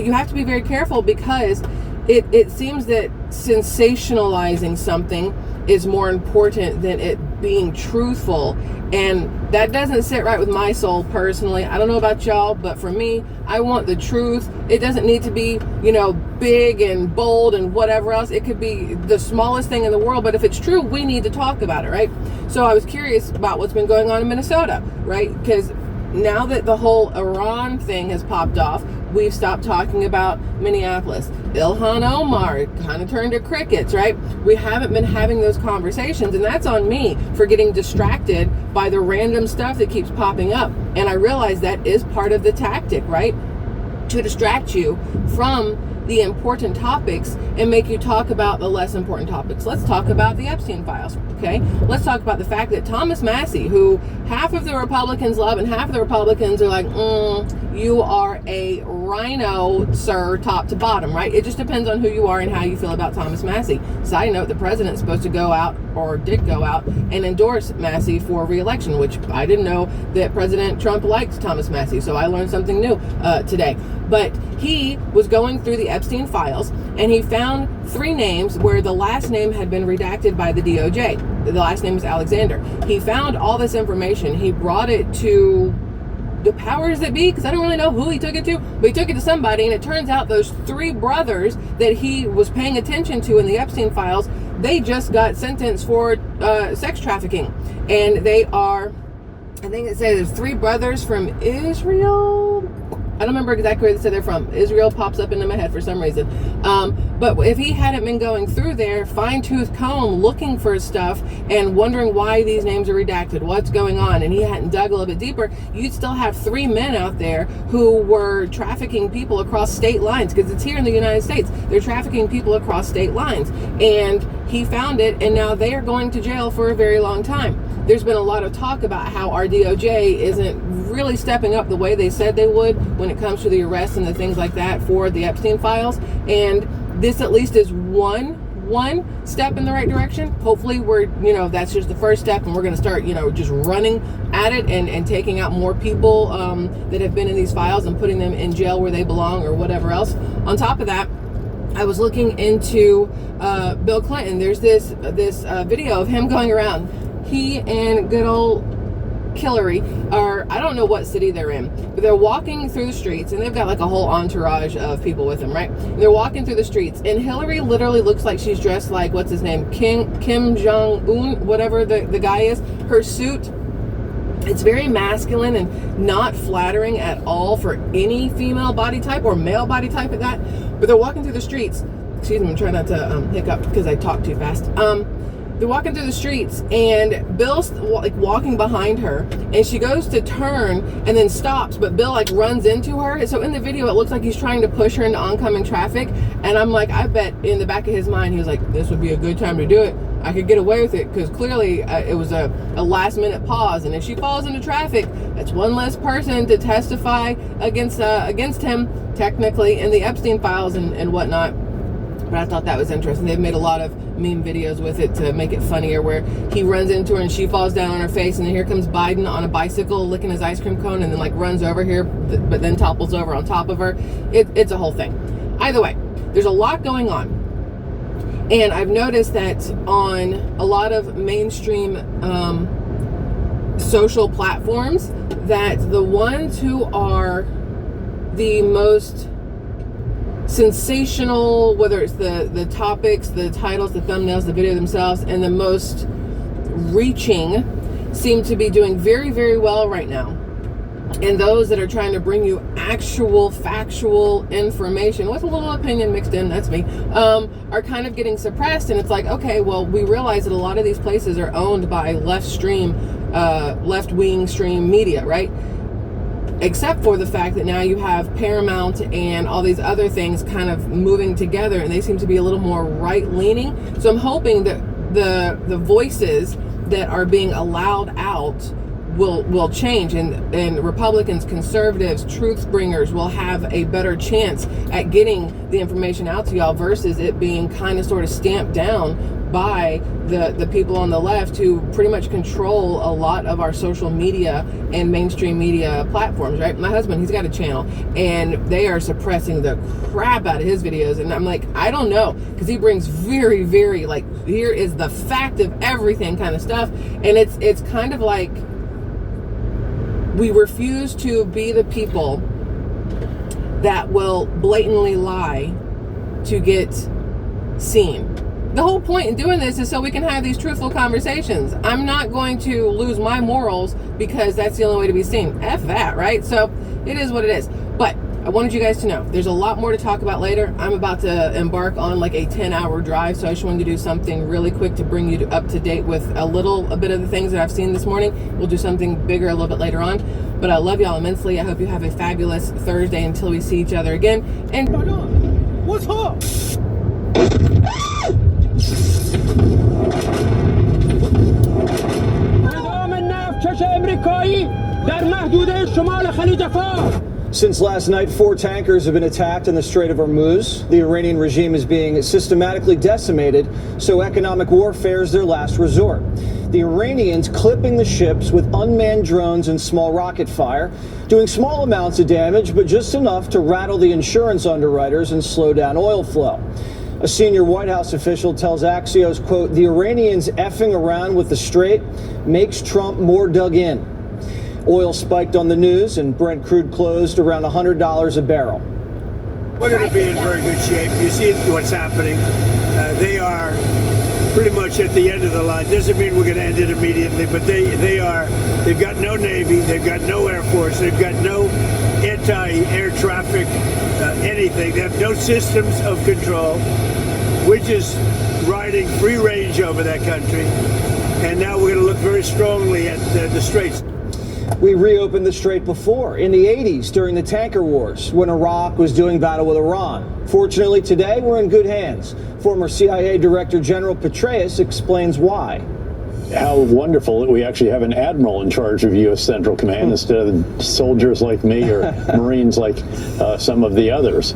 Speaker 15: You have to be very careful because it seems that sensationalizing something is more important than it being truthful, and that doesn't sit right with my soul personally. I don't know about y'all, but for me, I want the truth. It doesn't need to be, you know, big and bold and whatever else. It could be the smallest thing in the world, but if it's true, we need to talk about it, right? So I was curious about what's been going on in Minnesota, right? Because now that the whole Iran thing has popped off, we've stopped talking about Minneapolis. Ilhan Omar kind of turned to crickets, right? We haven't been having those conversations, and that's on me for getting distracted by the random stuff that keeps popping up. And I realize that is part of the tactic, right? To distract you from the important topics and make you talk about the less important topics. Let's talk about the Epstein files, okay? Let's talk about the fact that Thomas Massie, who half of the Republicans love and half of the Republicans are like, you are a rhino, sir, top to bottom, right? It just depends on who you are and how you feel about Thomas Massie. Side note, the president's supposed to go out, or did go out, and endorse Massie for re-election, which I didn't know that President Trump liked Thomas Massie, so I learned something new today. But he was going through the Epstein files, and he found 3 names where the last name had been redacted by the DOJ. The last name is Alexander. He found all this information. He brought it to the powers that be, because I don't really know who he took it to, but he took it to somebody, and it turns out those 3 brothers that he was paying attention to in the Epstein files, they just got sentenced for sex trafficking. And they are, I think it says 3 brothers from Israel. I don't remember exactly where they said they're from. Israel pops up into my head for some reason. But if he hadn't been going through there, fine-tooth comb, looking for stuff and wondering why these names are redacted, what's going on, and he hadn't dug a little bit deeper, you'd still have 3 men out there who were trafficking people across state lines, because it's here in the United States. They're trafficking people across state lines. And he found it, and now they are going to jail for a very long time. There's been a lot of talk about how our DOJ isn't really stepping up the way they said they would when it comes to the arrests and the things like that for the Epstein files. And this at least is one step in the right direction. Hopefully we're, you know, that's just the first step, and we're going to start, you know, just running at it and taking out more people that have been in these files and putting them in jail where they belong or whatever else. On top of that, I was looking into Bill Clinton. There's this video of him going around. He and good old Hillary are, I don't know what city they're in, but they're walking through the streets, and they've got like a whole entourage of people with them, right? And they're walking through the streets, and Hillary literally looks like she's dressed like, what's his name? Kim Jong-un, whatever the guy is. Her suit, it's very masculine and not flattering at all for any female body type or male body type at that. But they're walking through the streets. Excuse me, I'm trying not to hiccup because I talk too fast. They're walking through the streets, and Bill's like walking behind her, and she goes to turn and then stops, but Bill like runs into her. So in the video, it looks like he's trying to push her into oncoming traffic. And I'm like, I bet in the back of his mind, he was like, this would be a good time to do it. I could get away with it, because clearly it was a last minute pause. And if she falls into traffic, that's one less person to testify against him, technically, in the Epstein files and whatnot. But I thought that was interesting. They've made a lot of meme videos with it to make it funnier, where he runs into her and she falls down on her face, and then here comes Biden on a bicycle licking his ice cream cone, and then like runs over here, but then topples over on top of her. It's a whole thing. Either way, there's a lot going on. And I've noticed that on a lot of mainstream social platforms, that the ones who are the most sensational, whether it's the topics, the titles, the thumbnails, the video themselves, and the most reaching, seem to be doing very, very well right now. And those that are trying to bring you actual factual information with a little opinion mixed in, that's me, are kind of getting suppressed. And it's like, okay, well, we realize that a lot of these places are owned by left-wing stream media, right? Except for the fact that now you have Paramount and all these other things kind of moving together, and they seem to be a little more right-leaning. So I'm hoping that the voices that are being allowed out will change, and Republicans, conservatives, truth bringers will have a better chance at getting the information out to y'all, versus it being kind of sort of stamped down by the people on the left, who pretty much control a lot of our social media and mainstream media platforms, right? My husband, he's got a channel, and they are suppressing the crap out of his videos, and I'm like, I don't know, because he brings very, very, like, here is the fact of everything kind of stuff, and it's kind of like we refuse to be the people that will blatantly lie to get seen. The whole point in doing this is so we can have these truthful conversations. I'm not going to lose my morals because that's the only way to be seen. F that, right? So it is what it is. But I wanted you guys to know there's a lot more to talk about later. I'm about to embark on like a 10-hour drive, so I just wanted to do something really quick to bring you up to date with a bit of the things that I've seen this morning. We'll do something bigger a little bit later on. But I love y'all immensely. I hope you have a fabulous Thursday until we see each other again. And what's up?
Speaker 16: Since last night, 4 tankers have been attacked in the Strait of Hormuz. The Iranian regime is being systematically decimated, so economic warfare is their last resort. The Iranians clipping the ships with unmanned drones and small rocket fire, doing small amounts of damage, but just enough to rattle the insurance underwriters and slow down oil flow. A senior White House official tells Axios, quote, the Iranians effing around with the Strait makes Trump more dug in. Oil spiked on the news, and Brent crude closed around $100 a barrel.
Speaker 17: We're going to be in very good shape. You see what's happening. They are pretty much at the end of the line. Doesn't mean we're going to end it immediately, but they've got no Navy, they've got no Air Force, they've got no anti-air traffic, anything. They have no systems of control. We're just riding free range over that country. And now we're going to look very strongly at the Straits.
Speaker 16: We reopened the Strait before, in the 80s, during the tanker wars, when Iraq was doing battle with Iran. Fortunately, today we're in good hands. Former CIA Director General Petraeus explains why.
Speaker 18: How wonderful that we actually have an admiral in charge of U.S. Central Command instead of soldiers like me or Marines like some of the others.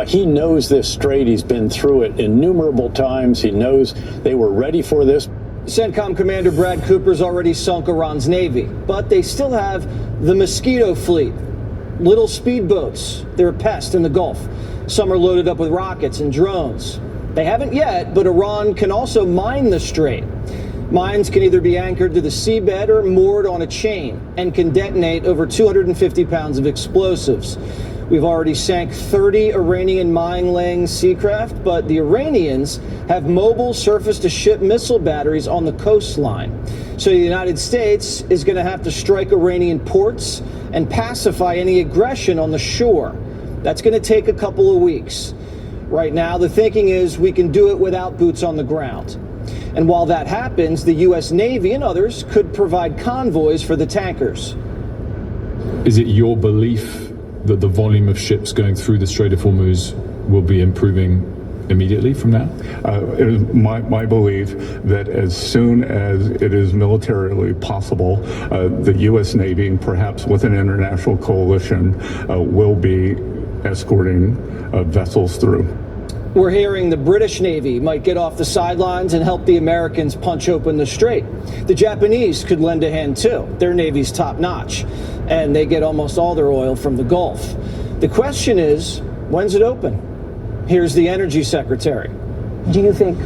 Speaker 18: He knows this strait. He's been through it innumerable times. He knows they were ready for this.
Speaker 16: CENTCOM Commander Brad Cooper's already sunk Iran's Navy, but they still have the Mosquito fleet, little speedboats. They're a pest in the Gulf. Some are loaded up with rockets and drones. They haven't yet, but Iran can also mine the strait. Mines can either be anchored to the seabed or moored on a chain and can detonate over 250 pounds of explosives. We've already sank 30 Iranian mine-laying seacraft, but the Iranians have mobile surface-to-ship missile batteries on the coastline. So the United States is going to have to strike Iranian ports and pacify any aggression on the shore. That's going to take a couple of weeks. Right now, the thinking is we can do it without boots on the ground. And while that happens, the U.S. Navy and others could provide convoys for the tankers.
Speaker 19: Is it your belief that the volume of ships going through the Strait of Hormuz will be improving immediately from now?
Speaker 20: It is my belief that as soon as it is militarily possible, the U.S. Navy, and perhaps with an international coalition, will be escorting vessels through.
Speaker 16: We're hearing the British Navy might get off the sidelines and help the Americans punch open the strait. The Japanese could lend a hand too. Their Navy's top notch, and they get almost all their oil from the Gulf. The question is, when's it open? Here's the Energy Secretary.
Speaker 21: Do you think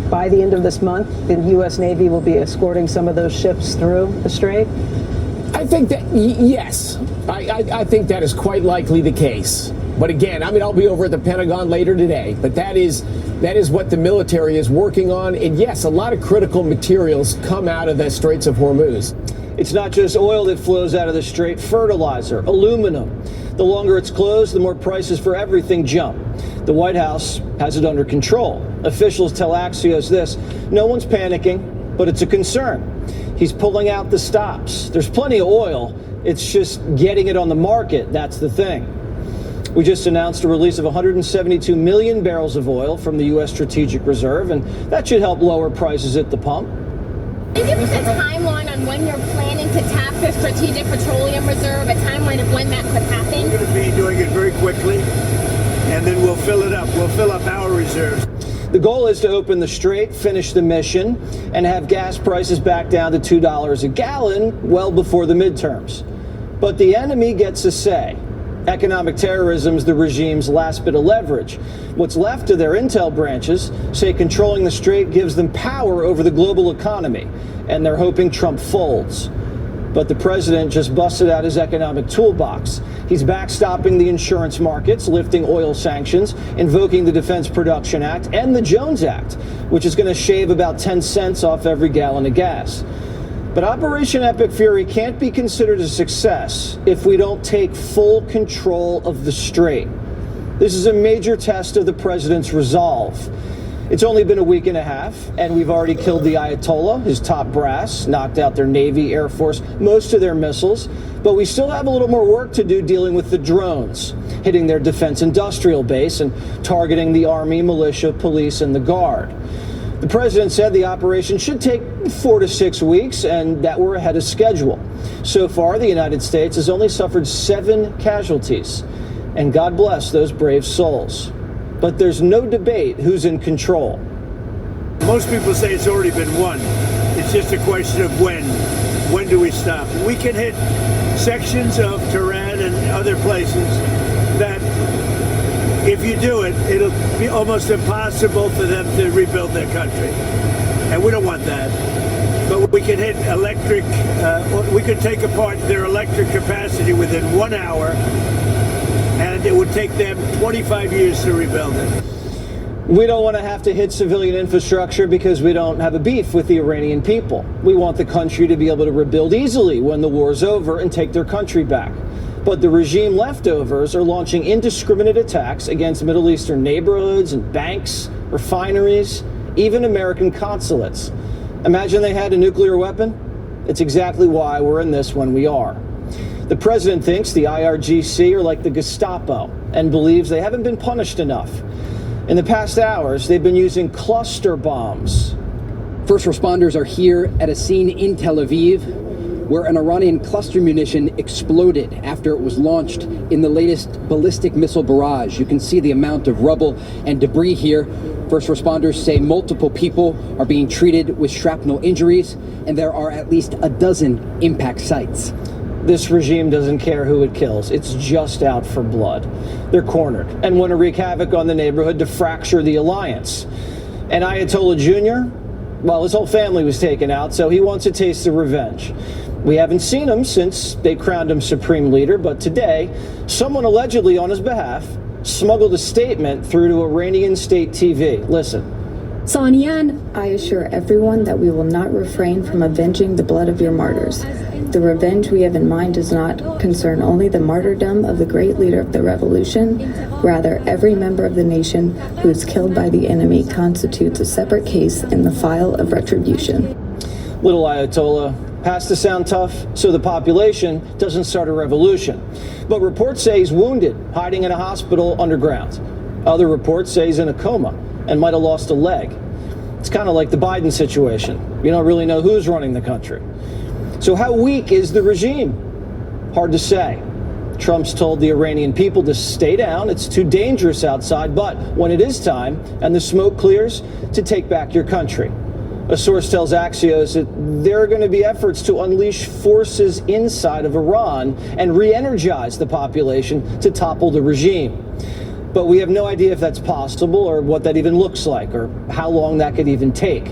Speaker 21: by the end of this month, the U.S. Navy will be escorting some of those ships through the strait?
Speaker 22: I think that, yes, I think that is quite likely the case. But again, I mean, I'll be over at the Pentagon later today, but that is what the military is working on. And yes, a lot of critical materials come out of the Straits of Hormuz.
Speaker 16: It's not just oil that flows out of the strait, fertilizer, aluminum. The longer it's closed, the more prices for everything jump. The White House has it under control. Officials tell Axios this: no one's panicking, but it's a concern. He's pulling out the stops. There's plenty of oil. It's just getting it on the market. That's the thing. We just announced a release of 172 million barrels of oil from the U.S. Strategic Reserve, and that should help lower prices at the pump.
Speaker 23: Can you give us a timeline on when you're planning to tap the Strategic Petroleum Reserve, a timeline of when that could happen?
Speaker 17: We're going to be doing it very quickly, and then we'll fill it up. We'll fill up our reserves.
Speaker 16: The goal is to open the strait, finish the mission, and have gas prices back down to $2 a gallon well before the midterms. But the enemy gets a say. Economic terrorism is the regime's last bit of leverage. What's left of their intel branches say controlling the strait gives them power over the global economy, and they're hoping Trump folds. But the president just busted out his economic toolbox. He's backstopping the insurance markets, lifting oil sanctions, invoking the Defense Production Act and the Jones Act, which is going to shave about 10 cents off every gallon of gas. But Operation Epic Fury can't be considered a success if we don't take full control of the strait. This is a major test of the president's resolve. It's only been a week and a half, and we've already killed the Ayatollah, his top brass, knocked out their Navy, Air Force, most of their missiles. But we still have a little more work to do dealing with the drones, hitting their defense industrial base and targeting the Army, militia, police, and the Guard. The president said the operation should take 4 to 6 weeks, and that we're ahead of schedule. So far, the United States has only suffered 7 casualties, and God bless those brave souls. But there's no debate who's in control.
Speaker 17: Most people say it's already been won. It's just a question of when. When do we stop? We can hit sections of Tehran and other places that, if you do it, it'll be almost impossible for them to rebuild their country. And we don't want that. But we can hit electric, we could take apart their electric capacity within 1 hour, and it would take them 25 years to rebuild it.
Speaker 16: We don't want to have to hit civilian infrastructure because we don't have a beef with the Iranian people. We want the country to be able to rebuild easily when the war's over and take their country back. But the regime leftovers are launching indiscriminate attacks against Middle Eastern neighborhoods and banks, refineries, even American consulates. Imagine they had a nuclear weapon? It's exactly why we're in this one we are. The president thinks the IRGC are like the Gestapo and believes they haven't been punished enough. In the past hours, they've been using cluster bombs.
Speaker 7: First responders are here at a scene in Tel Aviv where an Iranian cluster munition exploded after it was launched in the latest ballistic missile barrage. You can see the amount of rubble and debris here. First responders say multiple people are being treated with shrapnel injuries, and there are at least a dozen impact sites.
Speaker 16: This regime doesn't care who it kills. It's just out for blood. They're cornered and want to wreak havoc on the neighborhood to fracture the alliance. And Ayatollah Jr., well, his whole family was taken out, so he wants a taste of revenge. We haven't seen him since they crowned him supreme leader, but today, someone allegedly on his behalf smuggled a statement through to Iranian state TV. Listen.
Speaker 24: Sanian, I assure everyone that we will not refrain from avenging the blood of your martyrs. The revenge we have in mind does not concern only the martyrdom of the great leader of the revolution. Rather, every member of the nation who is killed by the enemy constitutes a separate case in the file of retribution.
Speaker 16: Little Ayatollah has to sound tough so the population doesn't start a revolution. But reports say he's wounded, hiding in a hospital underground. Other reports say he's in a coma and might have lost a leg. It's kind of like the Biden situation. You don't really know who's running the country. So how weak is the regime? Hard to say. Trump's told the Iranian people to stay down. It's too dangerous outside. But when it is time and the smoke clears, to take back your country. A source tells Axios that there are going to be efforts to unleash forces inside of Iran and re-energize the population to topple the regime. but we have no idea if that's possible or what that even looks like or how long that could even take.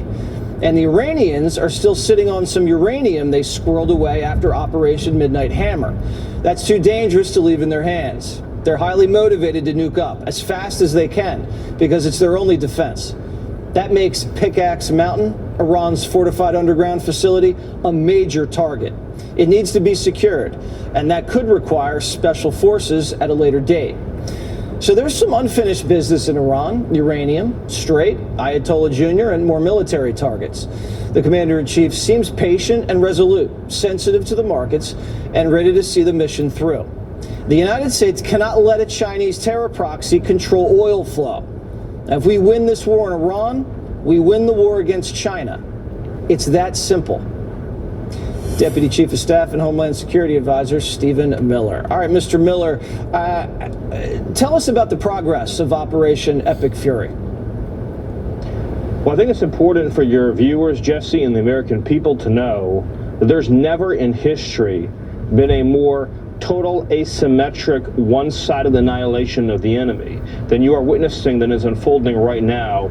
Speaker 16: And the Iranians are still sitting on some uranium they squirreled away after Operation Midnight Hammer. That's too dangerous to leave in their hands. They're highly motivated to nuke up as fast as they can because it's their only defense. That makes Pickaxe Mountain, Iran's fortified underground facility, a major target. It needs to be secured, and that could require special forces at a later date. So there's some unfinished business in Iran: uranium, Strait, Ayatollah Jr., and more military targets. The commander-in-chief seems patient and resolute, sensitive to the markets, and ready to see the mission through. The United States cannot let a Chinese terror proxy control oil flow. If we win this war in Iran, we win the war against China. It's that simple. Deputy Chief of Staff and Homeland Security Advisor Stephen Miller. All right, Mr. Miller, tell us about the progress of Operation Epic Fury.
Speaker 2: Well, I think it's important for your viewers, Jesse, and the American people to know that there's never in history been a more total asymmetric, one-sided annihilation of the enemy than you are witnessing that is unfolding right now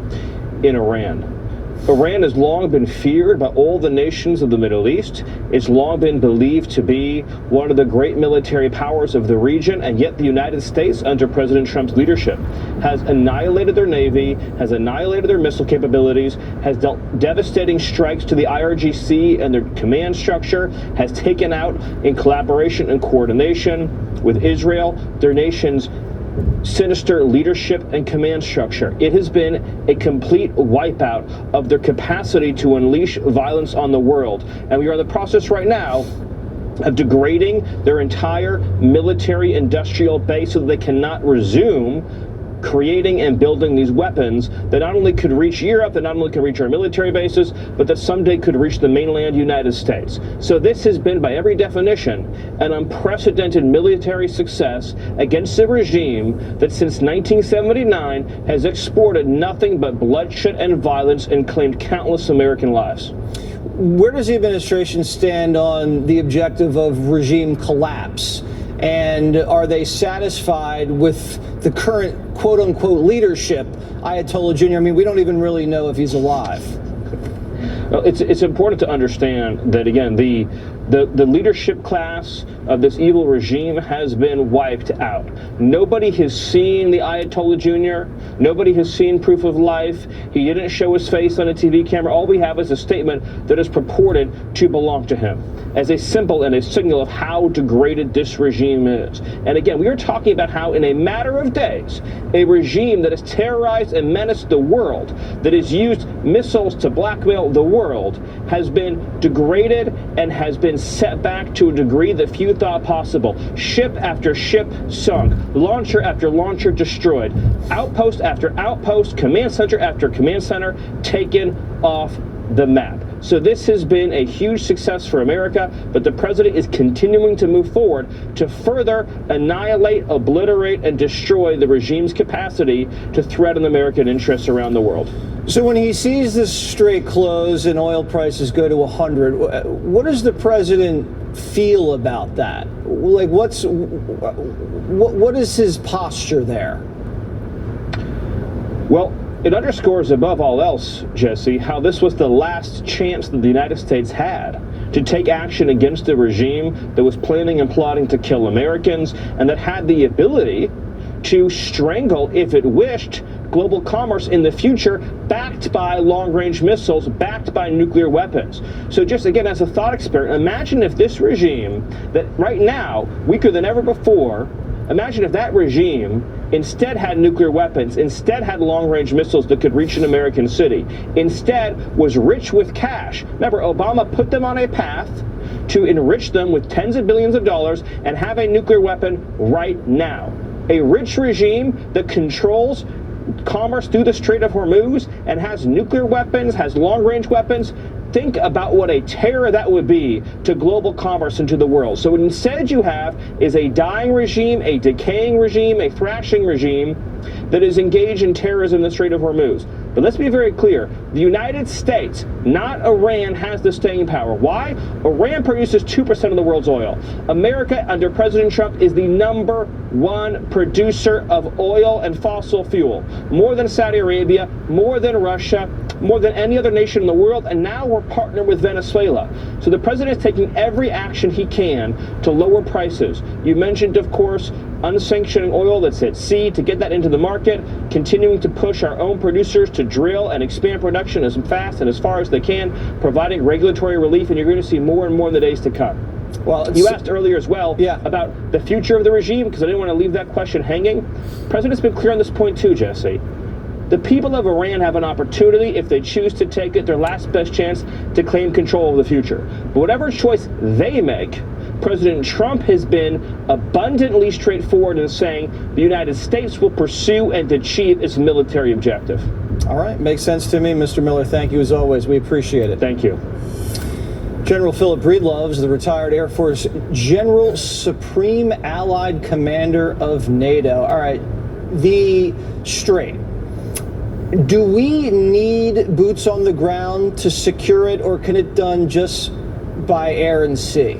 Speaker 2: in Iran. Iran has long been feared by all the nations of the Middle East. It's long been believed to be one of the great military powers of the region, and yet the United States, under President Trump's leadership, has annihilated their navy, has annihilated their missile capabilities, has dealt devastating strikes to the IRGC and their command structure, has taken out, in collaboration and coordination with Israel, their nation's sinister leadership and command structure. It has been a complete wipeout of their capacity to unleash violence on the world. And we are in the process right now of degrading their entire military industrial base so that they cannot resume creating and building these weapons that not only could reach Europe, that not only could reach our military bases, but that someday could reach the mainland United States. So this has been, by every definition, an unprecedented military success against a regime that since 1979 has exported nothing but bloodshed and violence and claimed countless American lives.
Speaker 16: Where does the administration stand on the objective of regime collapse? And are they satisfied with the current quote-unquote leadership, Ayatollah Jr.? I mean, we don't even really know if he's alive.
Speaker 2: Well, it's important to understand that, again, the leadership class of this evil regime has been wiped out. Nobody has seen the Ayatollah Jr. Nobody has seen proof of life. He didn't show his face on a TV camera. All we have is a statement that is purported to belong to him as a symbol and a signal of how degraded this regime is. And again, we are talking about how in a matter of days, a regime that has terrorized and menaced the world, that has used missiles to blackmail the world, has been degraded and has been set back to a degree that few thought possible. Ship after ship sunk, launcher after launcher destroyed, outpost after outpost, command center after command center taken off the map. So this has been a huge success for America, but the president is continuing to move forward to further annihilate, obliterate, and destroy the regime's capacity to threaten American interests around the world.
Speaker 16: So when he sees the Strait close and oil prices go to 100, what does the president feel about that? Like, what is his posture there?
Speaker 2: Well, it underscores above all else, Jesse, how this was the last chance that the United States had to take action against a regime that was planning and plotting to kill Americans and that had the ability to strangle, if it wished, global commerce in the future, backed by long-range missiles, backed by nuclear weapons. So just again, as a thought experiment, imagine if this regime that right now, weaker than ever before, imagine if that regime instead had nuclear weapons, instead had long-range missiles that could reach an American city, instead was rich with cash. Remember, Obama put them on a path to enrich them with tens of billions of dollars and have a nuclear weapon right now. A rich regime that controls commerce through the Strait of Hormuz and has nuclear weapons, has long-range weapons. Think about what a terror that would be to global commerce and to the world. So what instead you have is a dying regime, a decaying regime, a thrashing regime that is engaged in terrorism in the Strait of Hormuz. But let's be very clear. The United States, not Iran, has the staying power. Why? Iran produces 2% of the world's oil. America, under President Trump, is the #1 producer of oil and fossil fuel. More than Saudi Arabia, more than Russia, more than any other nation in the world, and now we're partnered with Venezuela. So the president is taking every action he can to lower prices. You mentioned, of course, unsanctioning oil that's at sea to get that into the market, continuing to push our own producers to drill and expand production as fast and as far as they can, providing regulatory relief, and you're going to see more and more in the days to come. Well, you asked earlier as well about the future of the regime, because I didn't want to leave that question hanging. The president's been clear on this point too, Jesse. The people of Iran have an opportunity, if they choose to take it, their last best chance to claim control of the future. But whatever choice they make, President Trump has been abundantly straightforward in saying the United States will pursue and achieve its military objective.
Speaker 16: All right, makes sense to me, Mr. Miller. Thank you as always. We appreciate it.
Speaker 2: Thank you.
Speaker 16: General Philip Breedlove, the retired Air Force General, Supreme Allied Commander of NATO. All right, the Strait. Do we need boots on the ground to secure it, or can it done just by air and sea?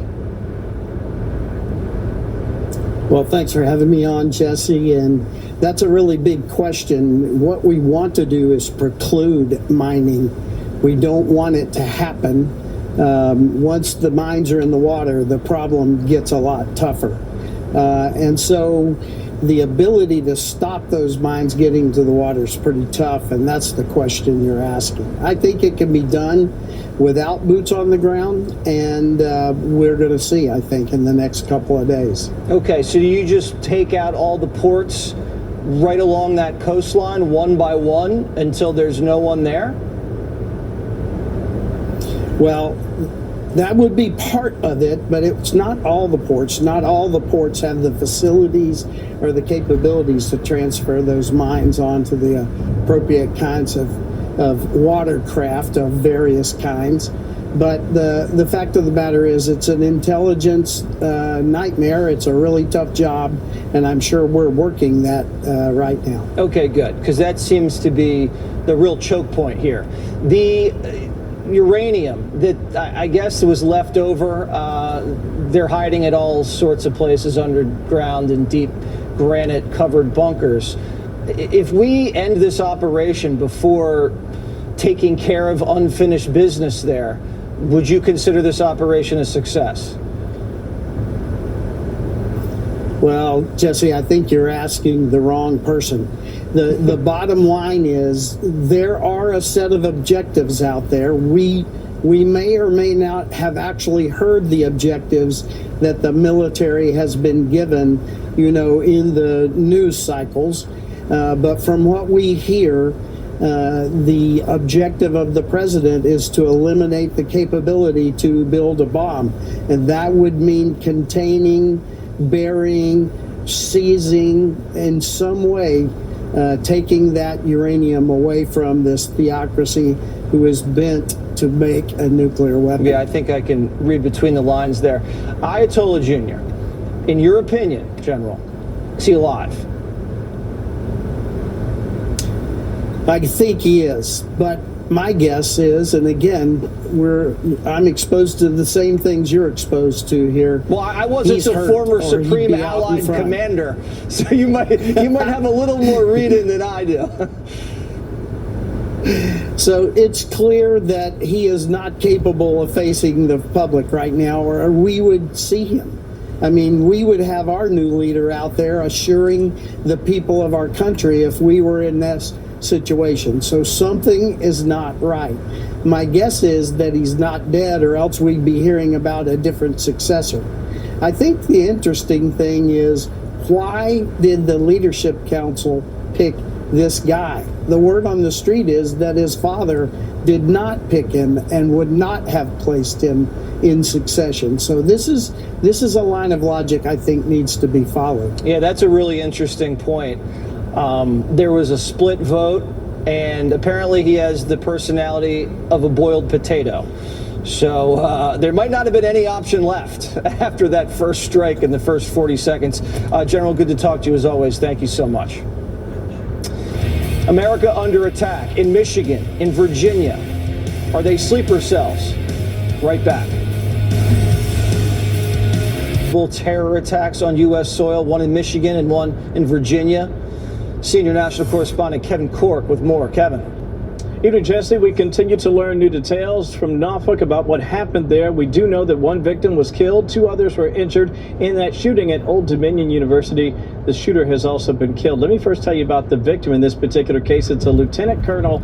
Speaker 3: Well, thanks for having me on, Jesse. And that's a really big question. What we want to do is preclude mining. We don't want it to happen. Once the mines are in the water, the problem gets a lot tougher. And so the ability to stop those mines getting to the water is pretty tough, and that's the question you're asking. I think it can be done without boots on the ground, and we're going to see, I think, in the next couple of days.
Speaker 16: Okay, so do you just take out all the ports right along that coastline one by one until there's no one there?
Speaker 3: Well, that would be part of it, but it's not all the ports. Not all the ports have the facilities or the capabilities to transfer those mines onto the appropriate kinds of watercraft of various kinds. But the fact of the matter is it's an intelligence nightmare. It's a really tough job, and I'm sure we're working that right now.
Speaker 16: Okay, good, because that seems to be the real choke point here. The uranium that I guess was left over, they're hiding at all sorts of places underground in deep granite covered bunkers. If we end this operation before taking care of unfinished business there, would you consider this operation a success?
Speaker 3: Well, Jesse, I think you're asking the wrong person. The bottom line is there are a set of objectives out there. We may or may not have actually heard the objectives that the military has been given, in the news cycles. But from what we hear, the objective of the president is to eliminate the capability to build a bomb. And that would mean containing, burying, seizing in some way, taking that uranium away from this theocracy who is bent to make a nuclear weapon.
Speaker 16: Yeah, I think I can read between the lines there. Ayatollah Jr., in your opinion, General, is he alive?
Speaker 3: I think he is, but my guess is, and again, I'm exposed to the same things you're exposed to here.
Speaker 16: Well, I wasn't a former Supreme Allied Commander, so you might have a little more reading than I do.
Speaker 3: So it's clear that he is not capable of facing the public right now, or we would see him. I mean, we would have our new leader out there assuring the people of our country if we were in this situation. So something is not right. My guess is that he's not dead, or else we'd be hearing about a different successor. I think the interesting thing is, why did the Leadership Council pick this guy? The word on the street is that his father did not pick him and would not have placed him in succession. So this is a line of logic I think needs to be followed.
Speaker 16: Yeah, that's a really interesting point. There was a split vote, and apparently he has the personality of a boiled potato. So there might not have been any option left after that first strike in the first 40 seconds. General, good to talk to you as always. Thank you so much. America under attack in Michigan, in Virginia. Are they sleeper cells? Right back. Terror attacks on U.S. soil, one in Michigan and one in Virginia. Senior national correspondent Kevin Corke with more. Kevin.
Speaker 2: Evening, Jesse. We continue to learn new details from Norfolk about what happened there. We do know that one victim was killed, 2 others were injured in that shooting at Old Dominion University. The shooter has also been killed. Let me first tell you about the victim in this particular case. It's a lieutenant colonel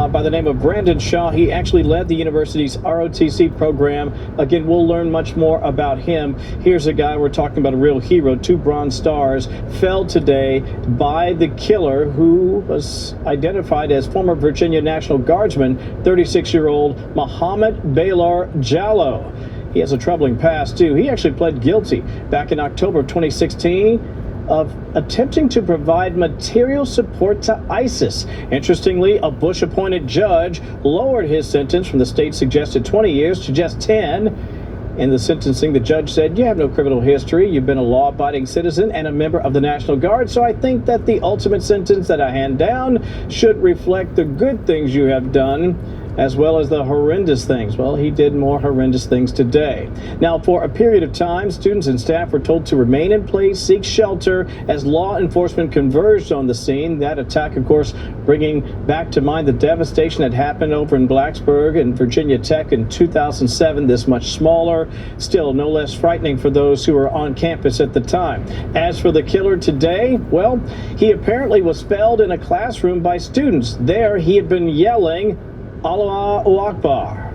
Speaker 2: by the name of Brandon Shaw. He actually led the university's ROTC program. Again, we'll learn much more about him. Here's a guy we're talking about, a real hero. 2 Bronze Stars felled today by the killer, who was identified as former Virginia National Guardsman, 36-year-old Mohammed Baylor Jallow. He has a troubling past, too. He actually pled guilty back in October of 2016 of attempting to provide material support to ISIS. Interestingly, a Bush-appointed judge lowered his sentence from the state's suggested 20 years to just 10. In the sentencing, the judge said, you have no criminal history, you've been a law-abiding citizen and a member of the National Guard, so I think that the ultimate sentence that I hand down should reflect the good things you have done, as well as the horrendous things. Well, he did more horrendous things today. Now, for a period of time, students and staff were told to remain in place, seek shelter, as law enforcement converged on the scene. That attack, of course, bringing back to mind the devastation that happened over in Blacksburg and Virginia Tech in 2007, this much smaller, still no less frightening for those who were on campus at the time. As for the killer today, well, he apparently was felled in a classroom by students. There, he had been yelling, Allahu Akbar.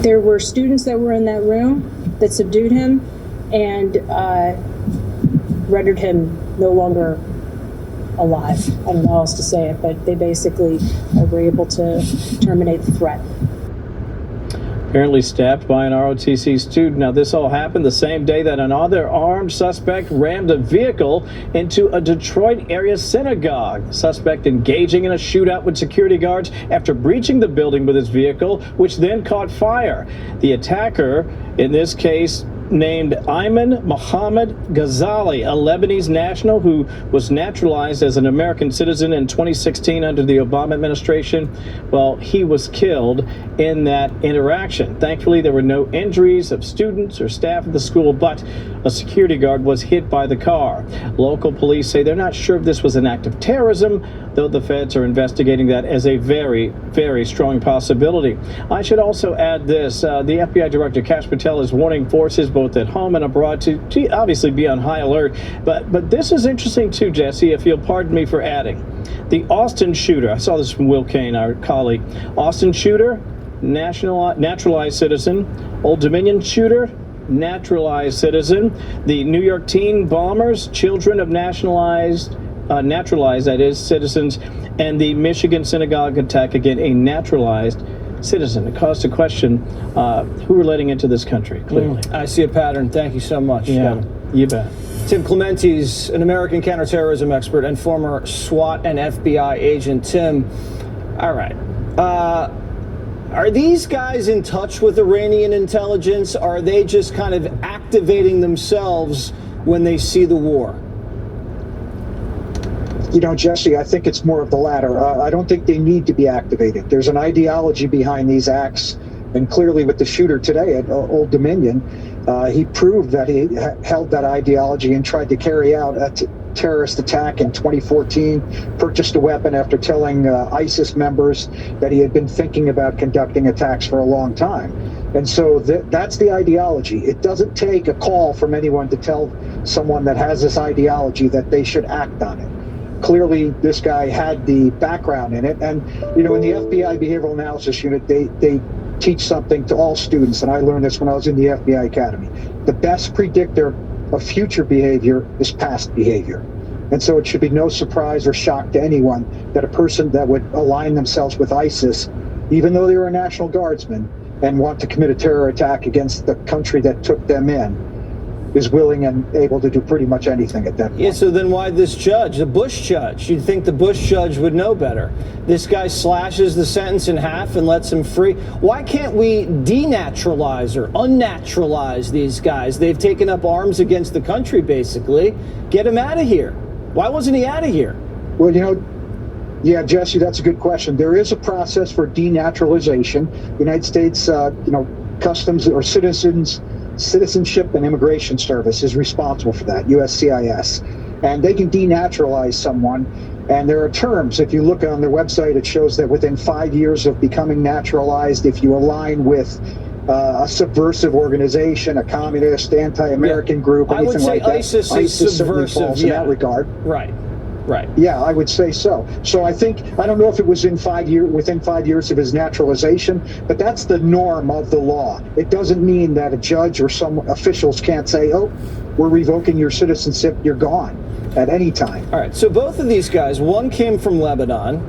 Speaker 4: There were students that were in that room that subdued him and rendered him no longer alive. I don't know how else to say it, but they basically were able to terminate the threat.
Speaker 2: Apparently stabbed by an ROTC student. Now, this all happened the same day that another armed suspect rammed a vehicle into a Detroit area synagogue. The suspect engaging in a shootout with security guards after breaching the building with his vehicle, which then caught fire. The attacker, in this case, named Ayman Mohammed Ghazali, a Lebanese national who was naturalized as an American citizen in 2016 under the Obama administration. Well, he was killed in that interaction. Thankfully, there were no injuries of students or staff at the school, but a security guard was hit by the car. Local police say they're not sure if this was an act of terrorism, though the feds are investigating that as a very, very strong possibility. I should also add this. The FBI Director Kash Patel is warning forces both at home and abroad to obviously be on high alert. But this is interesting too, Jesse, if you'll pardon me for adding. The Austin shooter, I saw this from Will Kane, our colleague. Austin shooter, naturalized citizen. Old Dominion shooter, naturalized citizen. The New York teen bombers, children of naturalized, that is, citizens. And the Michigan synagogue attack, again, a naturalized citizen. It caused a question who we're letting into this country, clearly.
Speaker 16: I see a pattern. Thank you so much.
Speaker 2: Yeah, you bet.
Speaker 16: Tim Clementi's an American counterterrorism expert and former SWAT and FBI agent. Tim, all right. Are these guys in touch with Iranian intelligence? Or are they just kind of activating themselves when they see the war?
Speaker 5: You know, Jesse, I think it's more of the latter. I don't think they need to be activated. There's an ideology behind these acts. And clearly with the shooter today at Old Dominion, he proved that he held that ideology and tried to carry out a terrorist attack in 2014, purchased a weapon after telling ISIS members that he had been thinking about conducting attacks for a long time. And so that's the ideology. It doesn't take a call from anyone to tell someone that has this ideology that they should act on it. Clearly, this guy had the background in it. And, you know, in the FBI Behavioral Analysis Unit, they teach something to all students, and I learned this when I was in the FBI Academy. The best predictor of future behavior is past behavior. And so it should be no surprise or shock to anyone that a person that would align themselves with ISIS, even though they were a National Guardsman, and want to commit a terror attack against the country that took them in, is willing and able to do pretty much anything at that point.
Speaker 16: Yeah, so then why this judge, the Bush judge? You'd think the Bush judge would know better. This guy slashes the sentence in half and lets him free. Why can't we denaturalize or unnaturalize these guys? They've taken up arms against the country, basically. Get him out of here. Why wasn't he out of here?
Speaker 5: Well, you know, Yeah, Jesse, that's a good question. There is a process for denaturalization. The United States, Customs or Citizenship and Immigration Service is responsible for that, USCIS. And they can denaturalize someone. And there are terms. If you look on their website, it shows that within 5 years of becoming naturalized, if you align with a subversive organization, a communist, anti-American group, anything
Speaker 16: I would say
Speaker 5: like that,
Speaker 16: ISIS is
Speaker 5: certainly
Speaker 16: subversive,
Speaker 5: falls in that regard.
Speaker 16: Right.
Speaker 5: Yeah, I would say so. So I don't know if it was within 5 years of his naturalization, but that's the norm of the law. It doesn't mean that a judge or some officials can't say, oh, we're revoking your citizenship, you're gone at any time.
Speaker 16: All right, so both of these guys, one came from Lebanon,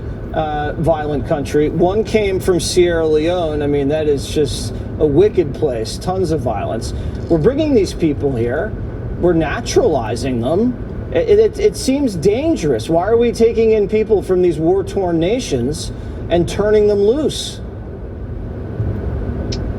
Speaker 16: violent country. One came from Sierra Leone. I mean, that is just a wicked place, tons of violence. We're bringing these people here. We're naturalizing them. It seems dangerous. Why are we taking in people from these war-torn nations and turning them loose?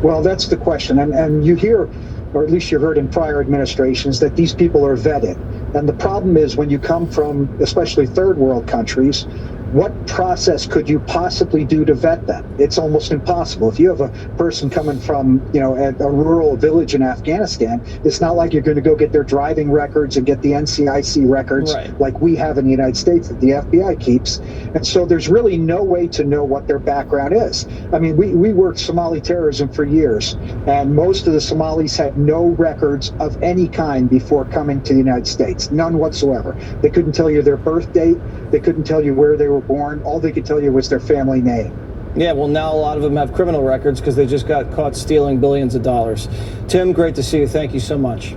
Speaker 5: Well, that's the question. And you hear, or at least you heard in prior administrations, that these people are vetted. And the problem is when you come from, especially third world countries, what process could you possibly do to vet them? It's almost impossible. If you have a person coming from, a rural village in Afghanistan, it's not like you're going to go get their driving records and get the NCIC records like we have in the United States that the FBI keeps. And so there's really no way to know what their background is. I mean, we worked Somali terrorism for years, and most of the Somalis had no records of any kind before coming to the United States, none whatsoever. They couldn't tell you their birth date. They couldn't tell you where they were born. All they could tell you was their family name.
Speaker 16: Yeah, well, now a lot of them have criminal records because they just got caught stealing billions of dollars. Tim, great to see you. Thank you so much.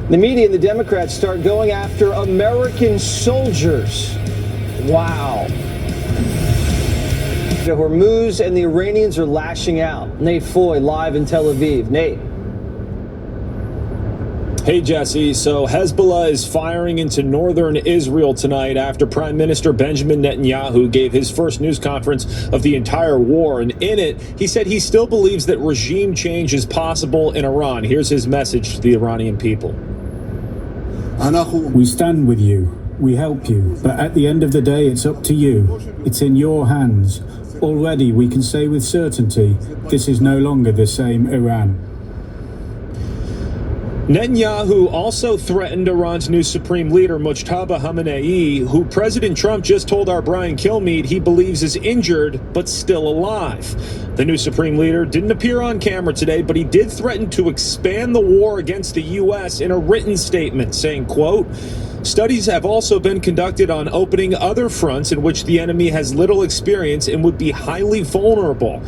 Speaker 16: The media and the Democrats start going after American soldiers. Wow. The Hormuz and the Iranians are lashing out. Nate Foy live in Tel Aviv. Nate.
Speaker 1: Hey, Jesse. So Hezbollah is firing into northern Israel tonight after Prime Minister Benjamin Netanyahu gave his first news conference of the entire war. And in it, he said he still believes that regime change is possible in Iran. Here's his message to the Iranian people.
Speaker 6: We stand with you. We help you. But at the end of the day, it's up to you. It's in your hands. Already, we can say with certainty, this is no longer the same Iran.
Speaker 1: Netanyahu also threatened Iran's new supreme leader, Mojtaba Khamenei, who President Trump just told our Brian Kilmeade he believes is injured but still alive. The new supreme leader didn't appear on camera today, but he did threaten to expand the war against the U.S. in a written statement, saying, quote, "Studies have also been conducted on opening other fronts in which the enemy has little experience and would be highly vulnerable.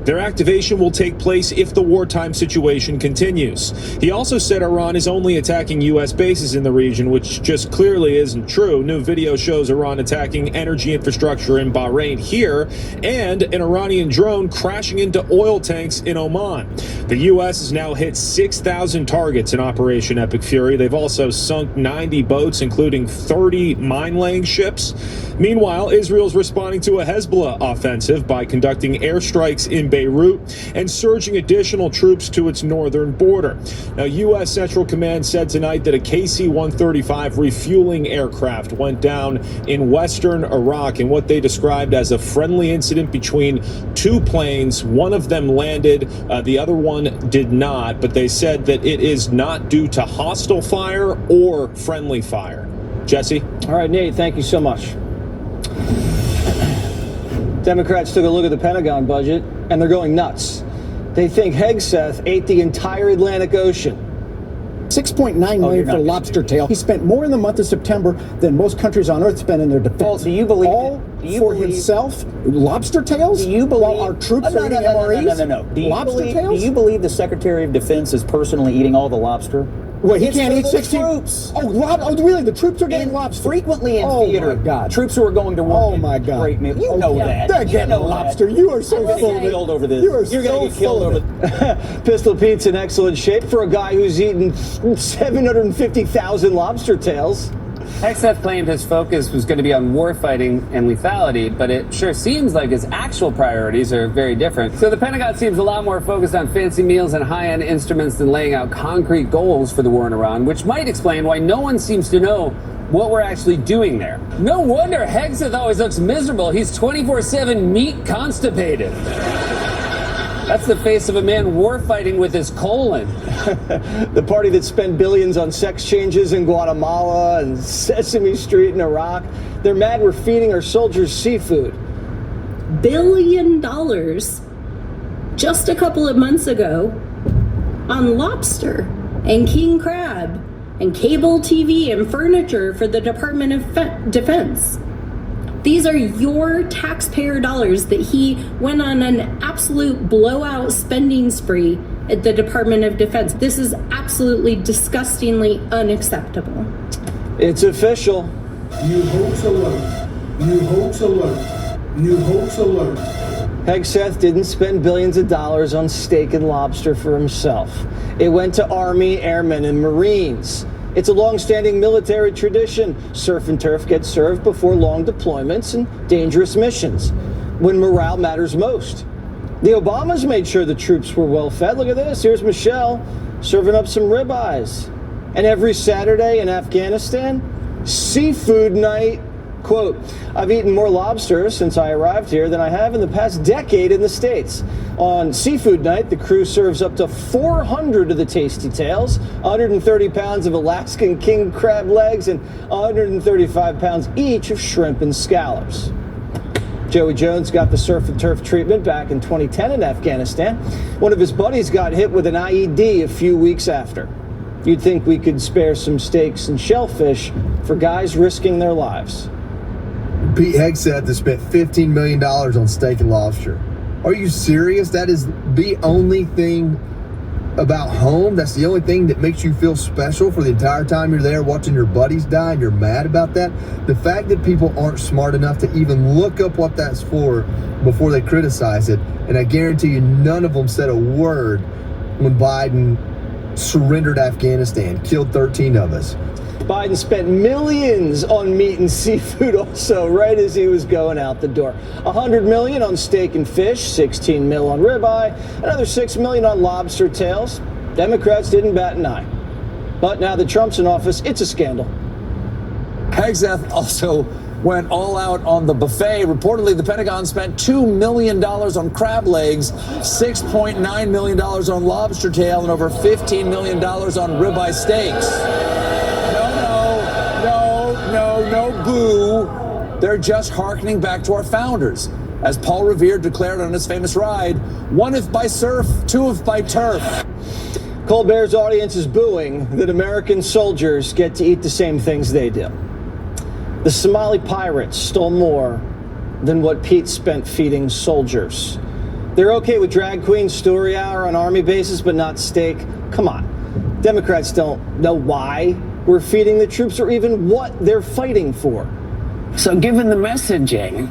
Speaker 1: Their activation will take place if the wartime situation continues." He also said Iran is only attacking U.S. bases in the region, which just clearly isn't true. New video shows Iran attacking energy infrastructure in Bahrain here and an Iranian drone crashing into oil tanks in Oman. The U.S. has now hit 6,000 targets in Operation Epic Fury. They've also sunk 90 boats, including 30 mine-laying ships. Meanwhile, Israel's responding to a Hezbollah offensive by conducting airstrikes in Beirut and surging additional troops to its northern border. Now, U.S. Central Command said tonight that a KC-135 refueling aircraft went down in western Iraq in what they described as a friendly incident between two planes. One of them landed, the other one did not, but they said that it is not due to hostile fire or friendly fire. Jesse?
Speaker 16: All right, Nate, thank you so much. Democrats took a look at the Pentagon budget, and they're going nuts. They think Hegseth ate the entire Atlantic Ocean.
Speaker 8: $6.9 million for lobster tail. He spent more in the month of September than most countries on Earth spend in their defense.
Speaker 12: Well, do you believe
Speaker 8: all for himself? Lobster tails?
Speaker 12: Do you believe
Speaker 8: while our troops are eating MREs?
Speaker 12: No.
Speaker 8: Lobster tails?
Speaker 12: Do you believe the Secretary of Defense is personally eating all the lobster?
Speaker 8: Wait, he can't eat
Speaker 12: the
Speaker 8: 16?
Speaker 12: Troops.
Speaker 8: Oh, really? The troops are getting lobster?
Speaker 12: Frequently in
Speaker 8: Oh,
Speaker 12: theater.
Speaker 8: my God.
Speaker 12: Troops who are going to work.
Speaker 8: Oh, my God.
Speaker 12: Great meal. You know that.
Speaker 8: They're getting lobster. You are so full of it.
Speaker 12: Killed over this.
Speaker 8: You're
Speaker 12: going to get killed over
Speaker 16: this. Pistol Pete's in excellent shape for a guy who's eaten 750,000 lobster tails.
Speaker 25: Hegseth claimed his focus was going to be on warfighting and lethality, but it sure seems like his actual priorities are very different. So the Pentagon seems a lot more focused on fancy meals and high-end instruments than laying out concrete goals for the war in Iran, which might explain why no one seems to know what we're actually doing there. No wonder Hegseth always looks miserable. He's 24/7 meat constipated. That's the face of a man warfighting with his colon.
Speaker 16: The party that spent billions on sex changes in Guatemala and Sesame Street in Iraq, they're mad we're feeding our soldiers seafood.
Speaker 9: $1 billion just a couple of months ago on lobster and king crab and cable TV and furniture for the Department of Defense. These are your taxpayer dollars that he went on an absolute blowout spending spree at the Department of Defense. This is absolutely disgustingly unacceptable.
Speaker 16: It's official.
Speaker 10: New hoax alert. New hoax alert. New hoax alert.
Speaker 16: Hegseth didn't spend billions of dollars on steak and lobster for himself. It went to Army, Airmen, and Marines. It's a long-standing military tradition. Surf and turf gets served before long deployments and dangerous missions, when morale matters most. The Obamas made sure the troops were well fed. Look at this. Here's Michelle serving up some ribeyes. And every Saturday in Afghanistan, seafood night. Quote, I've eaten more lobster since I arrived here than I have in the past decade in the States. On seafood night, the crew serves up to 400 of the tasty tails, 130 pounds of Alaskan king crab legs, and 135 pounds each of shrimp and scallops. Joey Jones got the surf and turf treatment back in 2010 in Afghanistan. One of his buddies got hit with an IED a few weeks after. You'd think we could spare some steaks and shellfish for guys risking their lives.
Speaker 11: Pete Hegseth has spent $15 million on steak and lobster. Are you serious? That is the only thing about home? That's the only thing that makes you feel special for the entire time you're there watching your buddies die and you're mad about that? The fact that people aren't smart enough to even look up what that's for before they criticize it, and I guarantee you none of them said a word when Biden surrendered Afghanistan, killed 13 of us.
Speaker 16: Biden spent millions on meat and seafood also, right as he was going out the door. $100 million on steak and fish, $16 million on ribeye, another $6 million on lobster tails. Democrats didn't bat an eye. But now that Trump's in office, it's a scandal.
Speaker 13: Hegseth also went all out on the buffet. Reportedly, the Pentagon spent $2 million on crab legs, $6.9 million on lobster tail, and over $15 million on ribeye steaks. No, boo. They're just hearkening back to our founders. As Paul Revere declared on his famous ride, one if by surf, two if by turf.
Speaker 16: Colbert's audience is booing that American soldiers get to eat the same things they do. The Somali pirates stole more than what Pete spent feeding soldiers. They're okay with drag queen story hour on Army bases, but not steak. Come on. Democrats don't know why we're feeding the troops or even what they're fighting for.
Speaker 14: So given the messaging,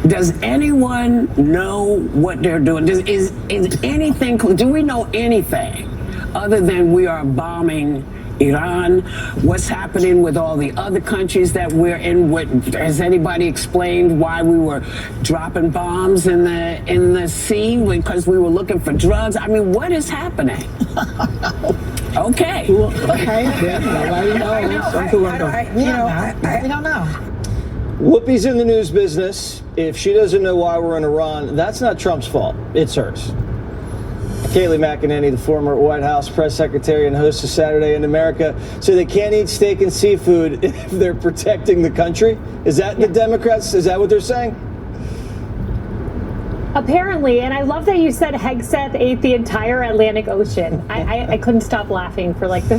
Speaker 14: does anyone know what they're doing? Is anything, do we know anything other than we are bombing Iran? What's happening with all the other countries that we're in? Has anybody explained why we were dropping bombs in the sea because we were looking for drugs? I mean, what is happening? Okay.
Speaker 21: Okay. We don't know.
Speaker 16: Whoopi's in the news business. If she doesn't know why we're in Iran, that's not Trump's fault. It's hers. Kayleigh McEnany, the former White House press secretary and host of Saturday in America, say they can't eat steak and seafood if they're protecting the country. Is that the Democrats? Is that what they're saying?
Speaker 26: Apparently, and I love that you said Hegseth ate the entire Atlantic Ocean. I couldn't stop laughing for like the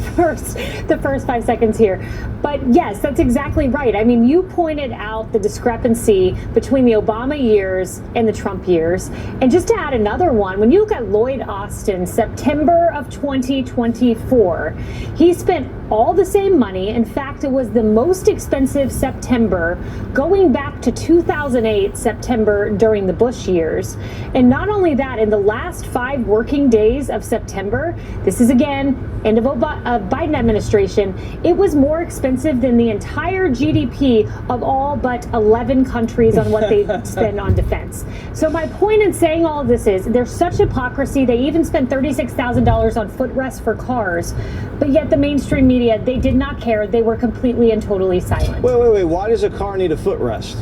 Speaker 26: first 5 seconds here. But yes, that's exactly right. I mean, you pointed out the discrepancy between the Obama years and the Trump years. And just to add another one, when you look at Lloyd Austin, September of 2024, he spent all the same money. In fact, it was the most expensive September going back to 2008 September during the Bush years. And not only that, in the last 5 working days of September, this is again, end of Biden administration, it was more expensive than the entire GDP of all but 11 countries on what they spend on defense. So my point in saying all of this is there's such hypocrisy. They even spent $36,000 on footrests for cars, but yet the mainstream media media, they did not care. They were completely and totally silent.
Speaker 16: Wait. Why does a car need a footrest?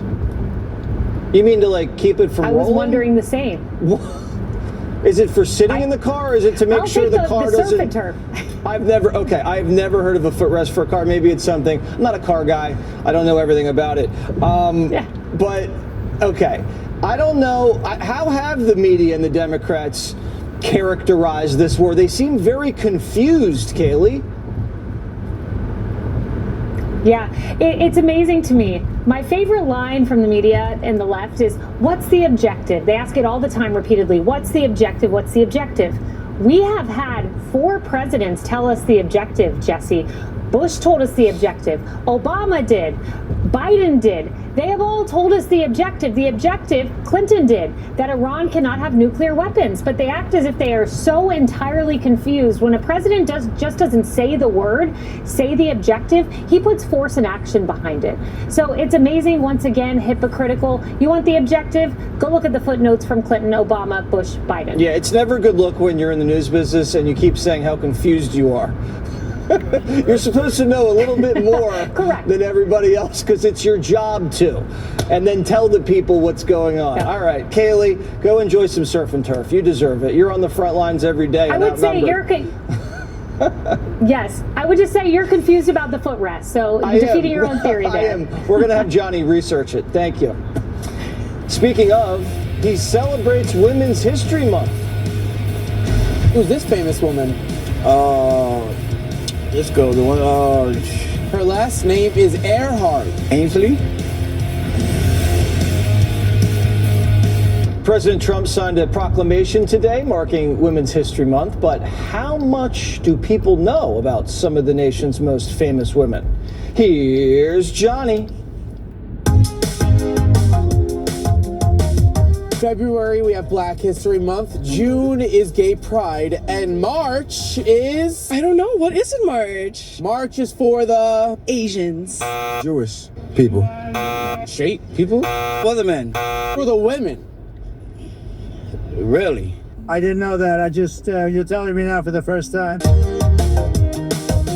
Speaker 16: You mean to like keep it from rolling?
Speaker 26: I was wondering the same.
Speaker 16: Is it for sitting in the car, or is it to make sure the car doesn't?
Speaker 26: Surf and turf.
Speaker 16: I've never heard of a footrest for a car. Maybe it's something. I'm not a car guy. I don't know everything about it. But okay, I don't know. How have the media and the Democrats characterized this war? They seem very confused, Kaylee.
Speaker 26: Yeah, it's amazing to me. My favorite line from the media and the left is, what's the objective? They ask it all the time repeatedly. What's the objective? What's the objective? We have had 4 presidents tell us the objective, Jesse. Bush told us the objective. Obama did. Biden did. They have all told us the objective. The objective, Clinton did, that Iran cannot have nuclear weapons. But they act as if they are so entirely confused. When a president just doesn't say the word, say the objective, he puts force and action behind it. So it's amazing, once again, hypocritical. You want the objective? Go look at the footnotes from Clinton, Obama, Bush, Biden.
Speaker 16: Yeah, it's never a good look when you're in the news business and you keep saying how confused you are. You're supposed to know a little bit more than everybody else because it's your job to. And then tell the people what's going on. Yeah. All right, Kaylee, go enjoy some surf and turf. You deserve it. You're on the front lines every day.
Speaker 26: I would say yes, I would just say you're confused about the footrest. So defeating your own theory there.
Speaker 16: I am. We're going to have Johnny research it. Thank you. Speaking of, he celebrates Women's History Month.
Speaker 15: Who's this famous woman?
Speaker 18: Let's go. The one.
Speaker 15: Her last name is Earhart.
Speaker 18: Ainsley.
Speaker 16: President Trump signed a proclamation today marking Women's History Month, but how much do people know about some of the nation's most famous women? Here's Johnny.
Speaker 15: February, we have Black History Month. June is Gay Pride. And March is...
Speaker 19: I don't know. What is in March?
Speaker 15: March is for the...
Speaker 19: Asians.
Speaker 18: Jewish people.
Speaker 15: Straight people?
Speaker 18: For the men.
Speaker 15: For the women.
Speaker 18: Really?
Speaker 10: I didn't know that. I just, you're telling me now for the first time.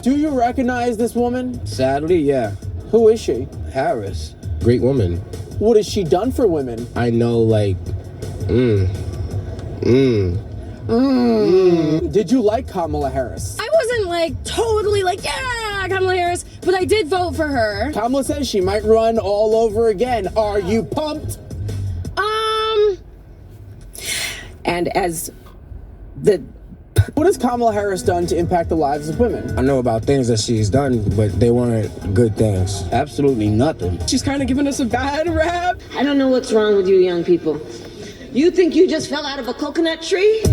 Speaker 15: Do you recognize this woman?
Speaker 18: Sadly, yeah.
Speaker 15: Who is she?
Speaker 18: Harris. Great woman.
Speaker 15: What has she done for women?
Speaker 18: I know, like,
Speaker 15: Did you like Kamala Harris?
Speaker 19: I wasn't like totally like, yeah, Kamala Harris, but I did vote for her.
Speaker 15: Kamala says she might run all over again. Are you pumped?
Speaker 19: And as the...
Speaker 15: What has Kamala Harris done to impact the lives of women?
Speaker 18: I know about things that she's done, but they weren't good things. Absolutely nothing.
Speaker 19: She's kind of giving us a bad rap.
Speaker 20: I don't know what's wrong with you young people. You think you just fell out of a coconut tree?